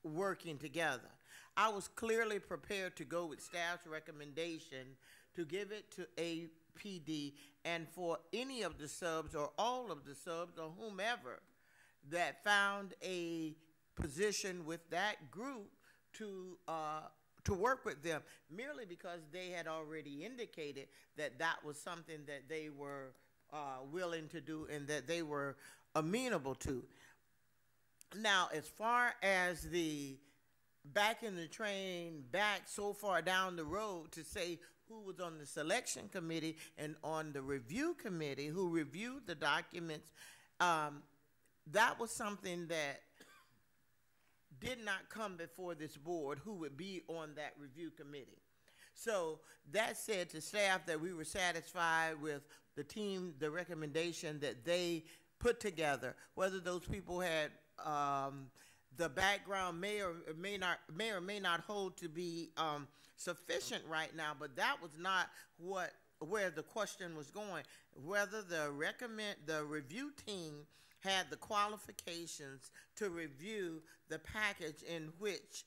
working together. I was clearly prepared to go with staff's recommendation to give it to APD, and for any of the subs or all of the subs or whomever that found a position with that group to work with them, merely because they had already indicated that that was something that they were willing to do and that they were amenable to. Now, as far as the back in the train, back so far down the road to say who was on the selection committee and on the review committee, who reviewed the documents, that was something that did not come before this board, who would be on that review committee. So that said to staff that we were satisfied with the team, the recommendation that they put together, whether those people had the background may or may not hold to be sufficient right now, but that was not where the question was going. Whether the review team had the qualifications to review the package in which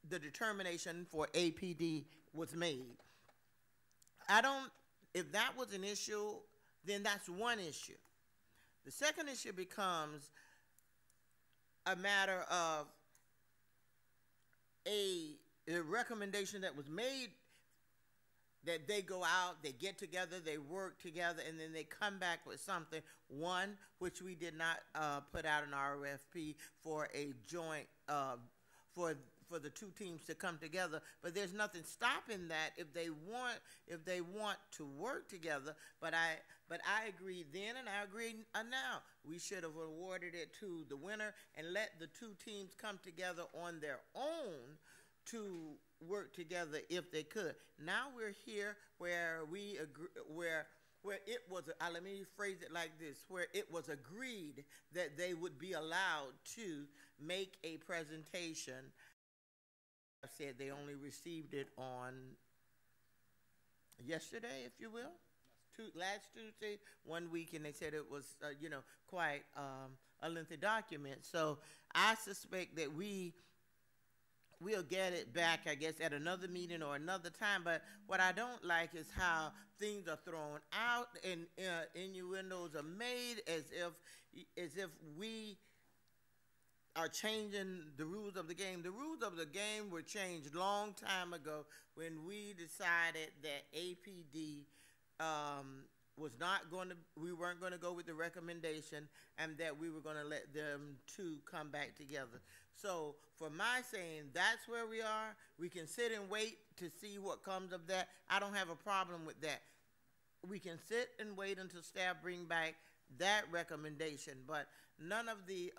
the determination for APD was made. If that was an issue, then that's one issue. The second issue becomes a matter of a recommendation that was made, that they go out, they get together, they work together, and then they come back with something, one, which we did not put out an RFP for a joint, for the two teams to come together, but there's nothing stopping that if they want to work together. But I agree then, and I agree now. We should have awarded it to the winner and let the two teams come together on their own to work together if they could. Now we're here where we agree, where it was, let me phrase it like this, where it was agreed that they would be allowed to make a presentation. I said they only received it on yesterday, if you will, last Tuesday, 1 week, and they said it was, quite a lengthy document. So I suspect that we'll get it back, I guess, at another meeting or another time. But what I don't like is how things are thrown out and innuendos are made as if we are changing the rules of the game. The rules of the game were changed long time ago when we decided that APD we weren't going to go with the recommendation, and that we were going to let them two come back together. So for my saying, that's where we are. We can sit and wait to see what comes of that. I don't have a problem with that. We can sit and wait until staff bring back that recommendation, but none of the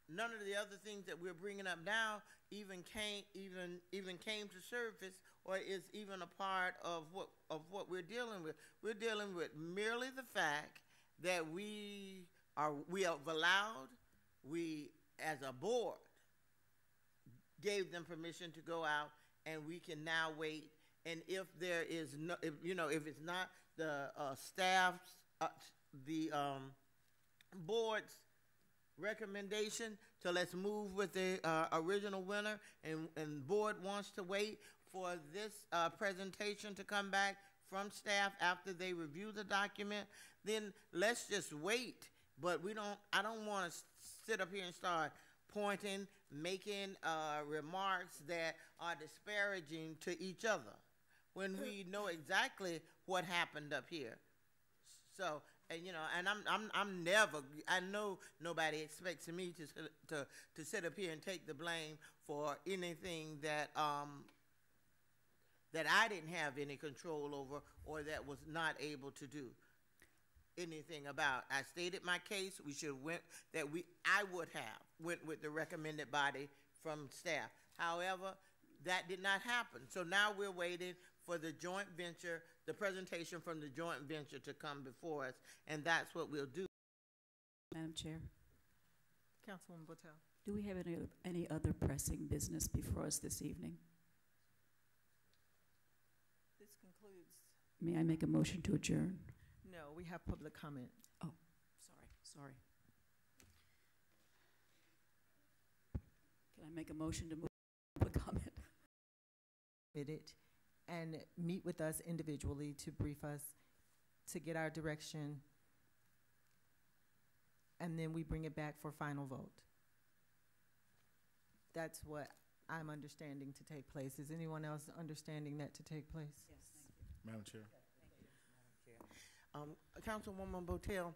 none of the other things that we're bringing up now even came to surface or is even a part of what we're dealing with. We're dealing with merely the fact that we have allowed, we as a board gave them permission to go out, and we can now wait. And if there is no, if it's not the staff's, the board's recommendation, so let's move with the original winner, and board wants to wait for this presentation to come back from staff after they review the document, then let's just wait. But I don't want to sit up here and start pointing, making remarks that are disparaging to each other when we know exactly what happened up here. So, and I'm never, I know nobody expects me to sit up here and take the blame for anything that that I didn't have any control over or that was not able to do anything about. I stated my case. I would have went with the recommended body from staff. However, that did not happen. So now we're waiting for the joint venture, the presentation from the joint venture to come before us, and that's what we'll do. Madam Chair, Councilwoman Botel. do we have any other pressing business before us this evening? This concludes. May I make a motion to adjourn? No, we have public comment. Oh, sorry. Can I make a motion to move public comment? And meet with us individually to brief us, to get our direction, and then we bring it back for final vote. That's what I'm understanding to take place. Is anyone else understanding that to take place? Yes, thank you. Madam Chair. Councilwoman Botel,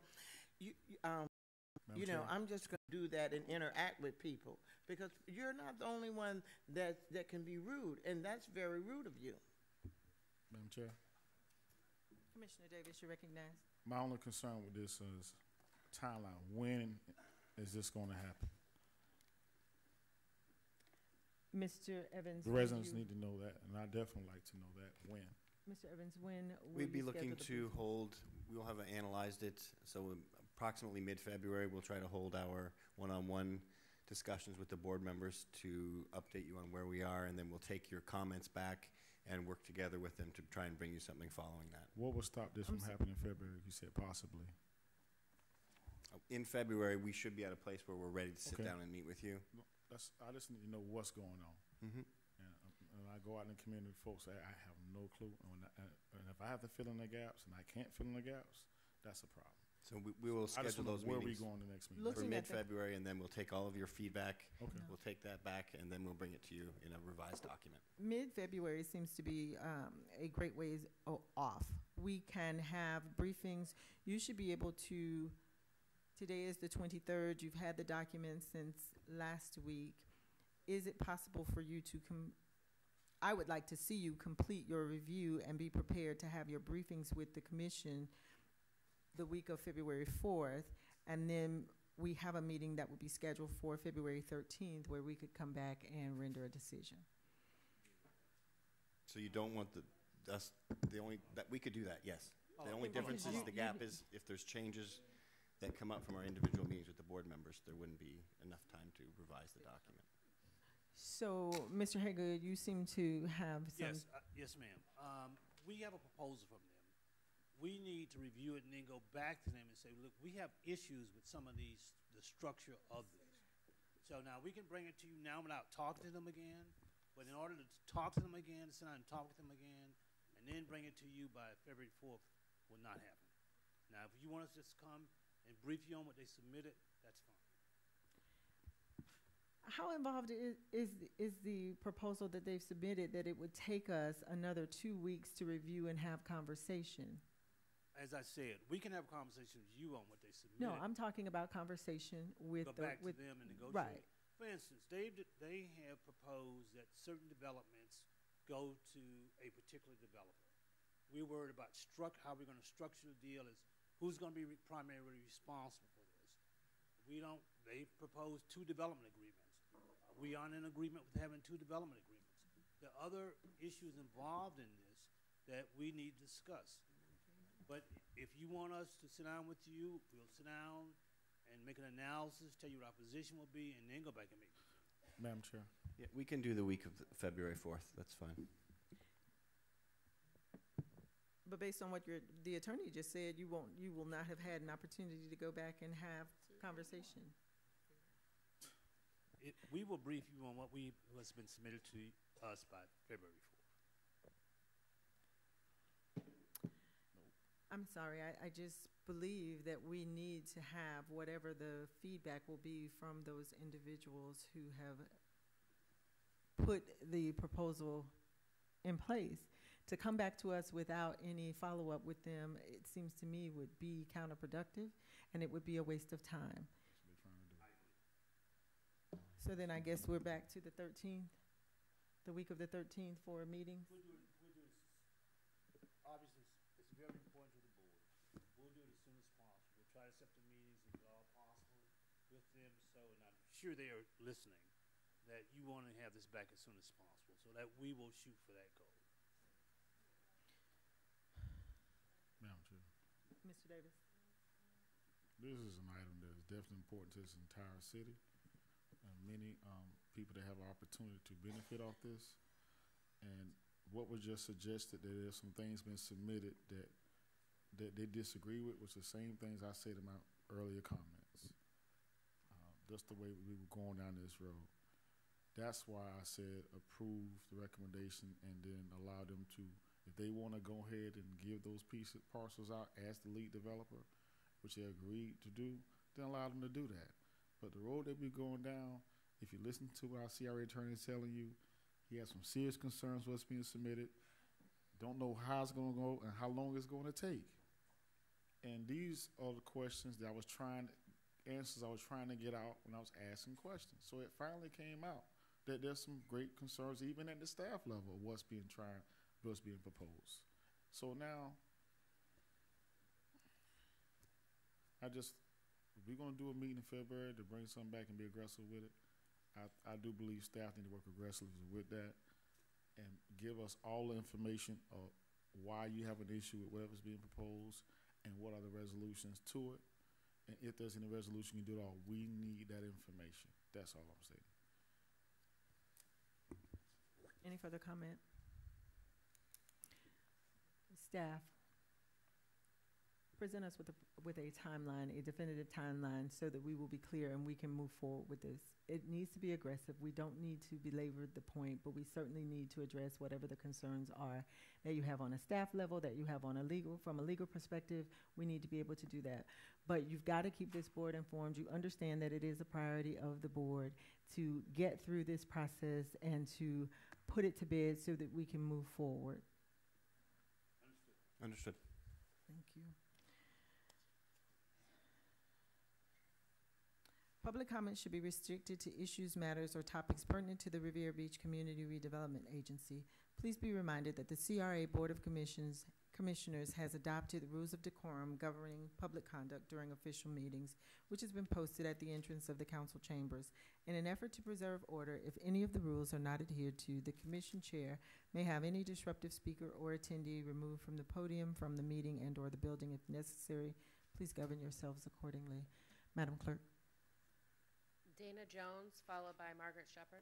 I'm just going to do that and interact with people because you're not the only one that can be rude, and that's very rude of you. Madam Chair. Commissioner Davis, you recognize. My only concern with this is timeline. When is this going to happen? Mr. Evans. The residents need to know that, and I definitely like to know that. When? Mr. Evans, when will We'd be you looking schedule the to hold, we'll have analyzed it, so approximately mid-February, we'll try to hold our one-on-one discussions with the board members to update you on where we are, and then we'll take your comments back and work together with them to try and bring you something following that. What will stop this from happening in February? You said possibly. In February, we should be at a place where we're ready to sit Okay. down and meet with you. I just need to know what's going on. Mm-hmm. And I go out in the community, folks, I have no clue. And if I have to fill in the gaps and I can't fill in the gaps, that's a problem. So we will I just schedule want to those know where we meetings going the next meeting. Look- for Looking at the- mid-February, and then we'll take all of your feedback. Okay. We'll take that back, and then we'll bring it to you in a revised document. Mid-February seems to be a great ways off. We can have briefings. You should be able to, today is the 23rd, you've had the documents since last week. Is it possible for you to I would like to see you complete your review and be prepared to have your briefings with the commission the week of February 4th, and then we have a meeting that would be scheduled for February 13th where we could come back and render a decision. So you don't want we could do that, yes. The only okay. difference is the gap is if there's changes that come up from our individual meetings with the board members, there wouldn't be enough time to revise the document. So, Mr. Haygood, you seem to have some. Yes, ma'am. We have a proposal from them. We need to review it and then go back to them and say, look, we have issues with some of the structure of this. So now we can bring it to you now without talking to them again, but in order to talk to them again, sit down and talk with them again, and then bring it to you by February 4th will not happen. Now, if you want us to just come and brief you on what they submitted, that's fine. How involved is the proposal that they've submitted that it would take us another 2 weeks to review and have conversation? As I said, we can have a conversation with you on what they submitted. No, I'm talking about conversation with Go back to them and negotiate. Right. For instance, they have proposed that certain developments go to a particular developer. We're worried about how we're going to structure the deal, is who's going to be primarily responsible for this. They proposed 2 development agreements. We aren't in agreement with having 2 development agreements. There are other issues involved in this that we need to discuss. But if you want us to sit down with you, we'll sit down and make an analysis, tell you what our position will be, and then go back and meet. Madam Chair. Yeah, we can do the week of February 4th. That's fine. But based on what the attorney just said, you will not have had an opportunity to go back and have conversation. We will brief you on what's been submitted to us by February 4th. I'm sorry, I just believe that we need to have whatever the feedback will be from those individuals who have put the proposal in place. To come back to us without any follow-up with them, it seems to me would be counterproductive, and it would be a waste of time. So then I guess we're back to the 13th, the week of the 13th for a meeting? Obviously, it's very important to the board. We'll do it as soon as possible. We'll try to set the meetings if at all possible with them, so, and I'm sure they are listening, that you want to have this back as soon as possible, so that we will shoot for that goal. Madam Chair. Mr. Davis? This is an item that is definitely important to this entire city. And many people that have an opportunity to benefit off this. And what was just suggested, that there's some things been submitted that they disagree with, which the same things I said in my earlier comments. Just the way we were going down this road. That's why I said approve the recommendation and then allow them to, if they want to go ahead and give those parcels out as the lead developer, which they agreed to do, then allow them to do that. But the road that we're going down, if you listen to what our CRA attorney is telling you, he has some serious concerns with what's being submitted, don't know how it's going to go and how long it's going to take. And these are the questions that answers I was trying to get out when I was asking questions. So it finally came out that there's some great concerns even at the staff level of what's being proposed. So now, we're going to do a meeting in February to bring something back and be aggressive with it. I do believe staff need to work aggressively with that and give us all the information of why you have an issue with whatever's being proposed and what are the resolutions to it. And if there's any resolution, you do it all. We need that information. That's all I'm saying. Any further comment? Staff, present us with a timeline, a definitive timeline, so that we will be clear and we can move forward with this. It needs to be aggressive. We don't need to belabor the point, but we certainly need to address whatever the concerns are that you have on a staff level, that you have on from a legal perspective. We need to be able to do that. But you've got to keep this board informed. You understand that it is a priority of the board to get through this process and to put it to bed so that we can move forward. Understood. Thank you. Public comment should be restricted to issues, matters, or topics pertinent to the Riviera Beach Community Redevelopment Agency. Please be reminded that the CRA Board of Commissioners has adopted the rules of decorum governing public conduct during official meetings, which has been posted at the entrance of the council chambers. In an effort to preserve order, if any of the rules are not adhered to, the commission chair may have any disruptive speaker or attendee removed from the podium, from the meeting, and/or the building if necessary. Please govern yourselves accordingly. Madam Clerk. Dana Jones, followed by Margaret Shepard.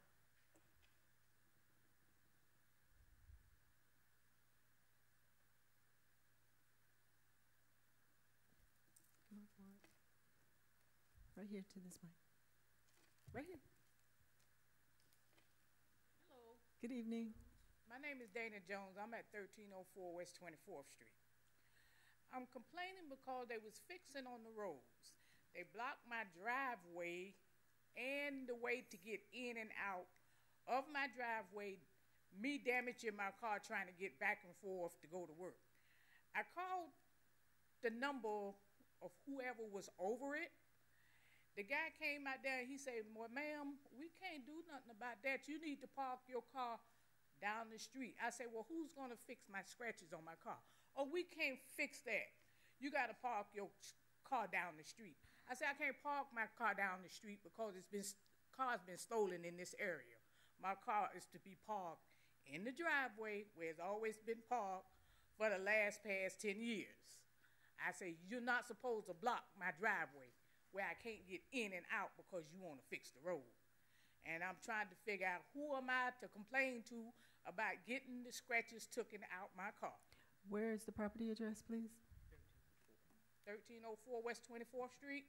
Come on forward. Right here to this mic. Right here. Hello, Good evening. my name is Dana Jones. I'm at 1304 West 24th Street. I'm complaining because they was fixing on the roads. They blocked my driveway and the way to get in and out of my driveway, me damaging my car trying to get back and forth to go to work. I called the number of whoever was over it. The guy came out there and he said, well, ma'am, we can't do nothing about that. You need to park your car down the street. I said, well, who's going to fix my scratches on my car? Oh, we can't fix that. You got to park your car down the street. I said, I can't park my car down the street because car's been stolen in this area. My car is to be parked in the driveway where it's always been parked for the past 10 years. I say, you're not supposed to block my driveway where I can't get in and out because you want to fix the road. And I'm trying to figure out who am I to complain to about getting the scratches taken out my car. Where is the property address, please? 1304 West 24th Street.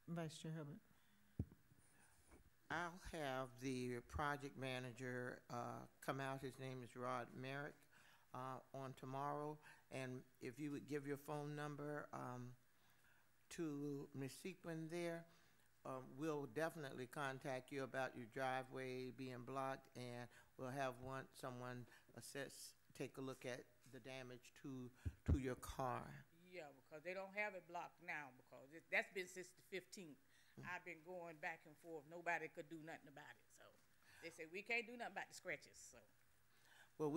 Vice Chair Hubbard. I'll have the project manager come out. His name is Rod Merrick on tomorrow. And if you would give your phone number to Ms. Sequin there, we'll definitely contact you about your driveway being blocked, and we'll have someone take a look at the damage to your car. Yeah, because they don't have it blocked now because that's been since the 15th. I've been going back and forth. Nobody could do nothing about it. So they say we can't do nothing about the scratches. So. Well,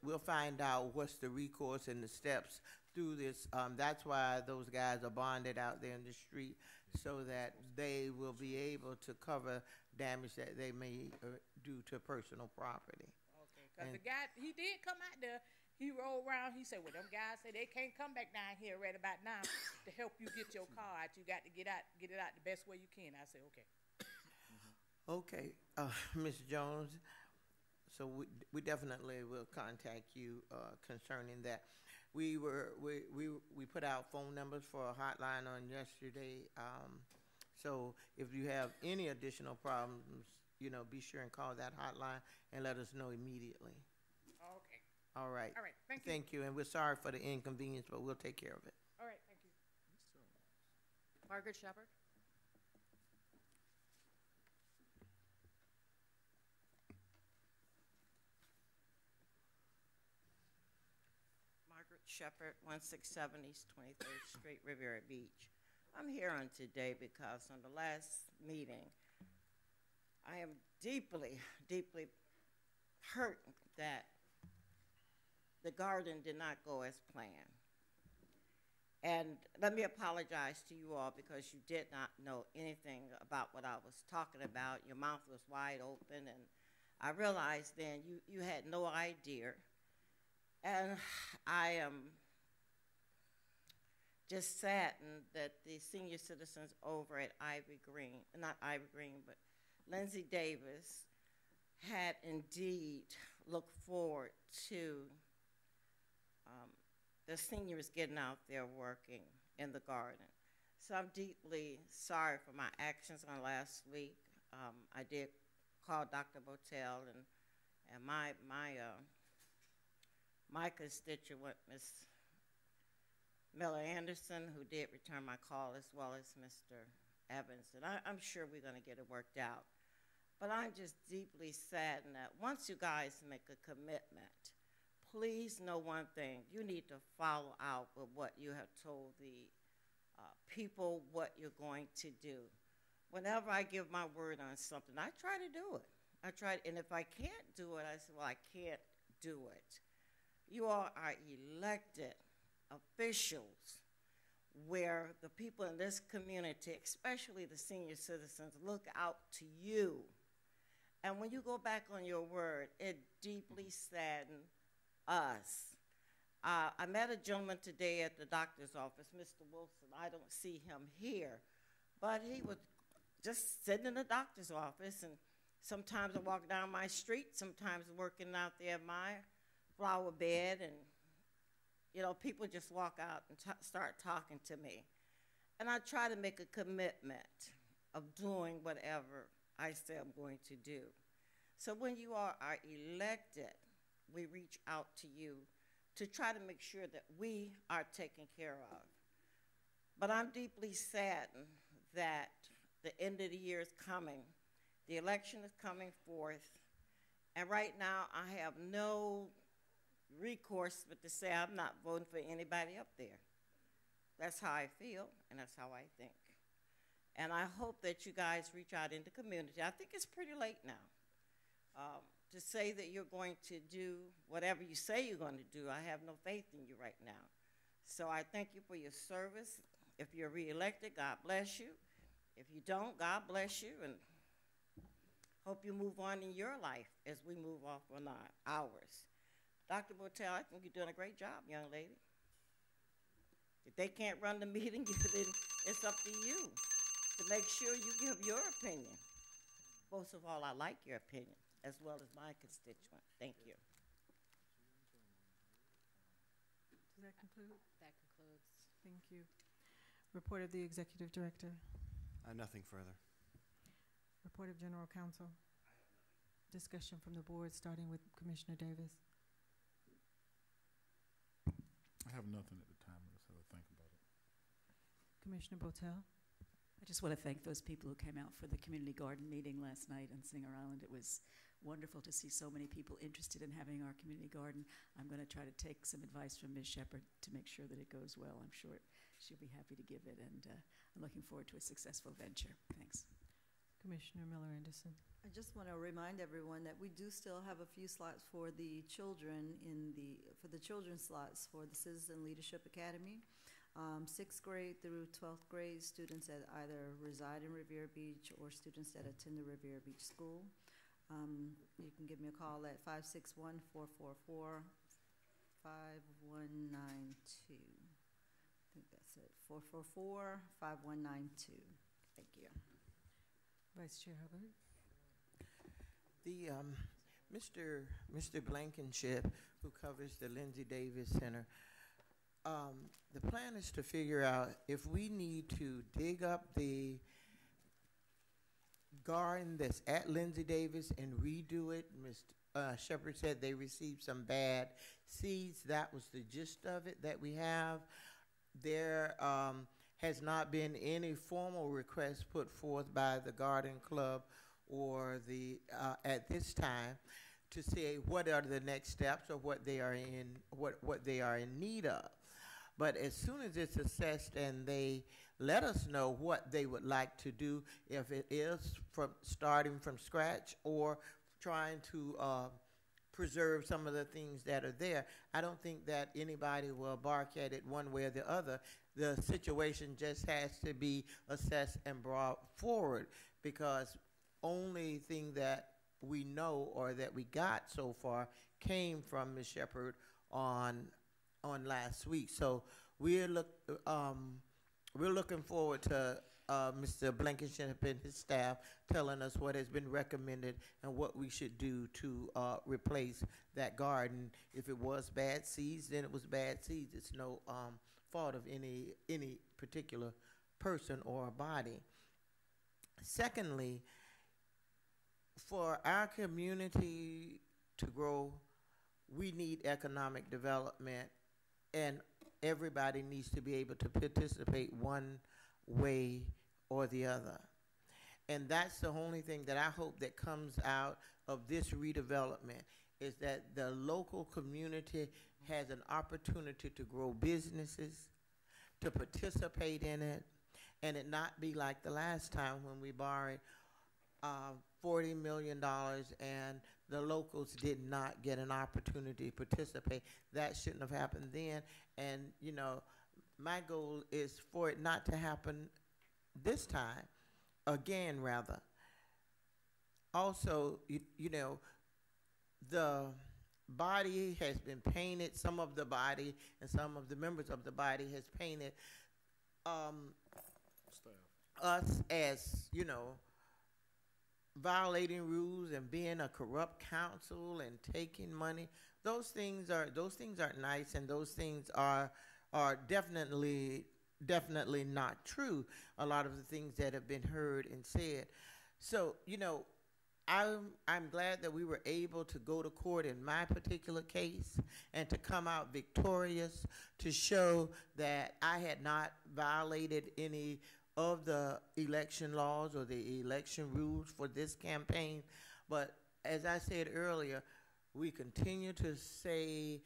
we'll find out what's the recourse and the steps through this. That's why those guys are bonded out there in the street, so that they will be able to cover damage that they may do to personal property. Okay, because the guy, he did come out there. He rolled around. He said, well, them guys say they can't come back down here right about now to help you get your car out. You got to get it out the best way you can. I said, okay. Okay, Ms. Jones, so we definitely will contact you concerning that. We put out phone numbers for a hotline on yesterday. So if you have any additional problems, be sure and call that hotline and let us know immediately. Okay. All right. All right, thank you. Thank you, and we're sorry for the inconvenience, but we'll take care of it. All right, thank you. Margaret Shepherd. Margaret Shepherd, 167 East 23rd Street, Riviera Beach. I'm here on today because on the last meeting, I am deeply, deeply hurt that the garden did not go as planned. And let me apologize to you all because you did not know anything about what I was talking about. Your mouth was wide open, and I realized then you had no idea. And I am just saddened that the senior citizens over at Ivy Green, not Ivy Green, but Lindsay Davis, had indeed looked forward to the seniors getting out there working in the garden. So I'm deeply sorry for my actions on last week. I did call Dr. Botel and my constituent, Ms. Miller Anderson, who did return my call, as well as Mr. Evans. And I'm sure we're going to get it worked out. But I'm just deeply saddened that once you guys make a commitment, please know one thing. You need to follow out with what you have told the people what you're going to do. Whenever I give my word on something, I try to do it. And if I can't do it, I say, well, I can't do it. You all are elected officials where the people in this community, especially the senior citizens, look out to you. And when you go back on your word, it deeply saddened us. I met a gentleman today at the doctor's office, Mr. Wilson. I don't see him here, but he was just sitting in the doctor's office, and sometimes I walk down my street, sometimes working out there at my flower bed, and people just walk out and start talking to me. And I try to make a commitment of doing whatever I say I'm going to do. So when you all are elected, we reach out to you to try to make sure that we are taken care of. But I'm deeply saddened that the end of the year is coming. The election is coming forth. And right now, I have no recourse but to say I'm not voting for anybody up there. That's how I feel, and that's how I think. And I hope that you guys reach out in the community. I think it's pretty late now to say that you're going to do whatever you say you're going to do. I have no faith in you right now. So I thank you for your service. If you're reelected, God bless you. If you don't, God bless you, and hope you move on in your life as we move off on ours. Dr. Botel, I think you're doing a great job, young lady. If they can't run the meeting, then it's up to you to make sure you give your opinion. Most of all, I like your opinion, as well as my constituent. Thank you. Does that conclude? That concludes. Thank you. Report of the Executive Director. Nothing further. Report of General Counsel. Discussion from the board, starting with Commissioner Davis. I have nothing at the time. Let's have a think about it. Commissioner Botel. I just want to thank those people who came out for the community garden meeting last night on Singer Island. It was wonderful to see so many people interested in having our community garden. I'm going to try to take some advice from Ms. Shepherd to make sure that it goes well. I'm sure she'll be happy to give it, and I'm looking forward to a successful venture. Thanks. Commissioner Miller-Anderson. I just want to remind everyone that we do still have a few slots for the children for the children's slots for the Citizen Leadership Academy. 6th grade through 12th grade students that either reside in Riviera Beach or students that attend the Riviera Beach School. You can give me a call at 561-444-5192. I think that's it, 444-5192. Thank you. Vice Chair Hubbard. The Mr. Blankenship, who covers the Lindsay Davis Center, the plan is to figure out if we need to dig up the garden that's at Lindsay Davis and redo it. Mr. Shepherd said they received some bad seeds. That was the gist of it that we have. There has not been any formal request put forth by the Garden Club or the at this time to say what are the next steps or what they are in need of. But as soon as it's assessed and they let us know what they would like to do, if it is from starting from scratch or trying to preserve some of the things that are there, I don't think that anybody will bark at it one way or the other. The situation just has to be assessed and brought forward, because only thing that we know or that we got so far came from Ms. Shepherd on last week. So we're looking forward to Mr. Blankenship and his staff telling us what has been recommended and what we should do to replace that garden. If it was bad seeds, then it was bad seeds. It's no fault of any particular person or body. Secondly, for our community to grow, we need economic development, and everybody needs to be able to participate one way or the other. And that's the only thing that I hope that comes out of this redevelopment, is that the local community has an opportunity to grow businesses, to participate in it, and it not be like the last time when we borrowed $40 million and the locals did not get an opportunity to participate. That shouldn't have happened then. And, you know, my goal is for it not to happen this time, again, rather. Also, you know, the body has been painted, some of the body and some of the members of the body has painted us as, you know, violating rules and being a corrupt council and taking money. Those things aren't nice, and those things are definitely not true. A lot of the things that have been heard and said. So, you know, I'm glad that we were able to go to court in my particular case and to come out victorious, to show that I had not violated any of the election laws or the election rules for this campaign. But as I said earlier, we continue to say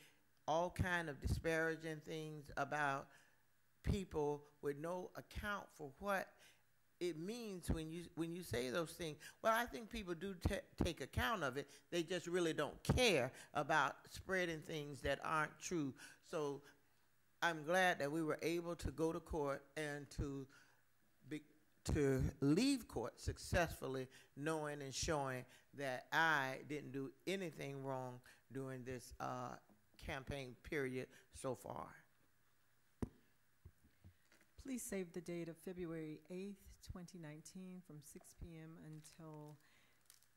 all kind of disparaging things about people with no account for what it means when you say those things. Well, I think people do take account of it. They just really don't care about spreading things that aren't true. So I'm glad that we were able to go to court and to leave court successfully, knowing and showing that I didn't do anything wrong during this campaign period so far. Please save the date of February 8th, 2019 from 6 p.m. until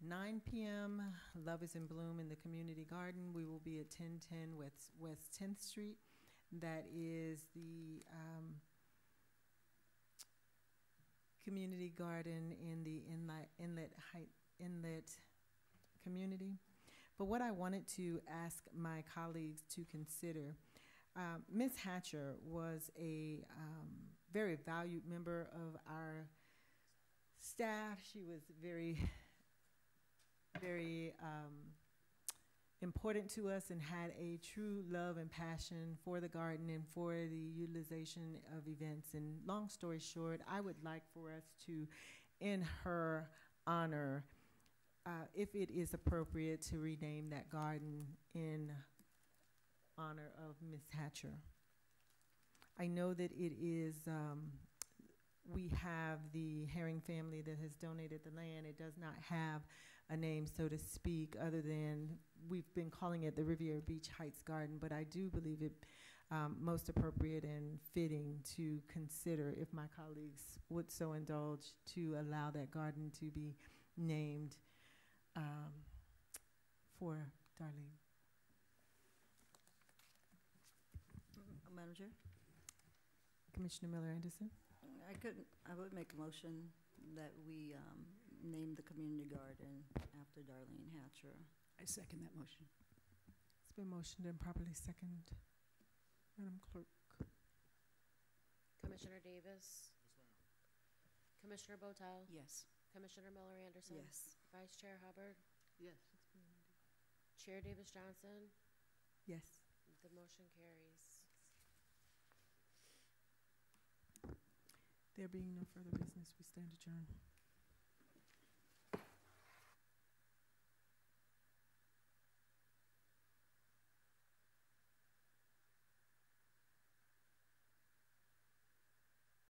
9 p.m. Love is in Bloom in the Community Garden. We will be at 1010 West 10th Street. That is the community garden in the Inlet community. But what I wanted to ask my colleagues to consider, Ms. Hatcher was a very valued member of our staff. She was very important to us and had a true love and passion for the garden and for the utilization of events. And long story short, I would like for us to, in her honor, if it is appropriate, to rename that garden in honor of Ms. Hatcher. I know that it is, we have the Herring family that has donated the land. It does not have a name, so to speak, other than we've been calling it the Riviera Beach Heights Garden, but I do believe it most appropriate and fitting to consider, if my colleagues would so indulge, to allow that garden to be named for Darlene. Madam Chair? Commissioner Miller-Anderson? I would make a motion that we name the community garden after Darlene Hatcher. I second that motion. It's been motioned and properly seconded. Madam Clerk. Commissioner Davis? Commissioner Botel? Yes. Commissioner Miller-Anderson? Yes. Vice Chair Hubbard? Yes. Chair Davis-Johnson? Yes. The motion carries. There being no further business, we stand adjourned.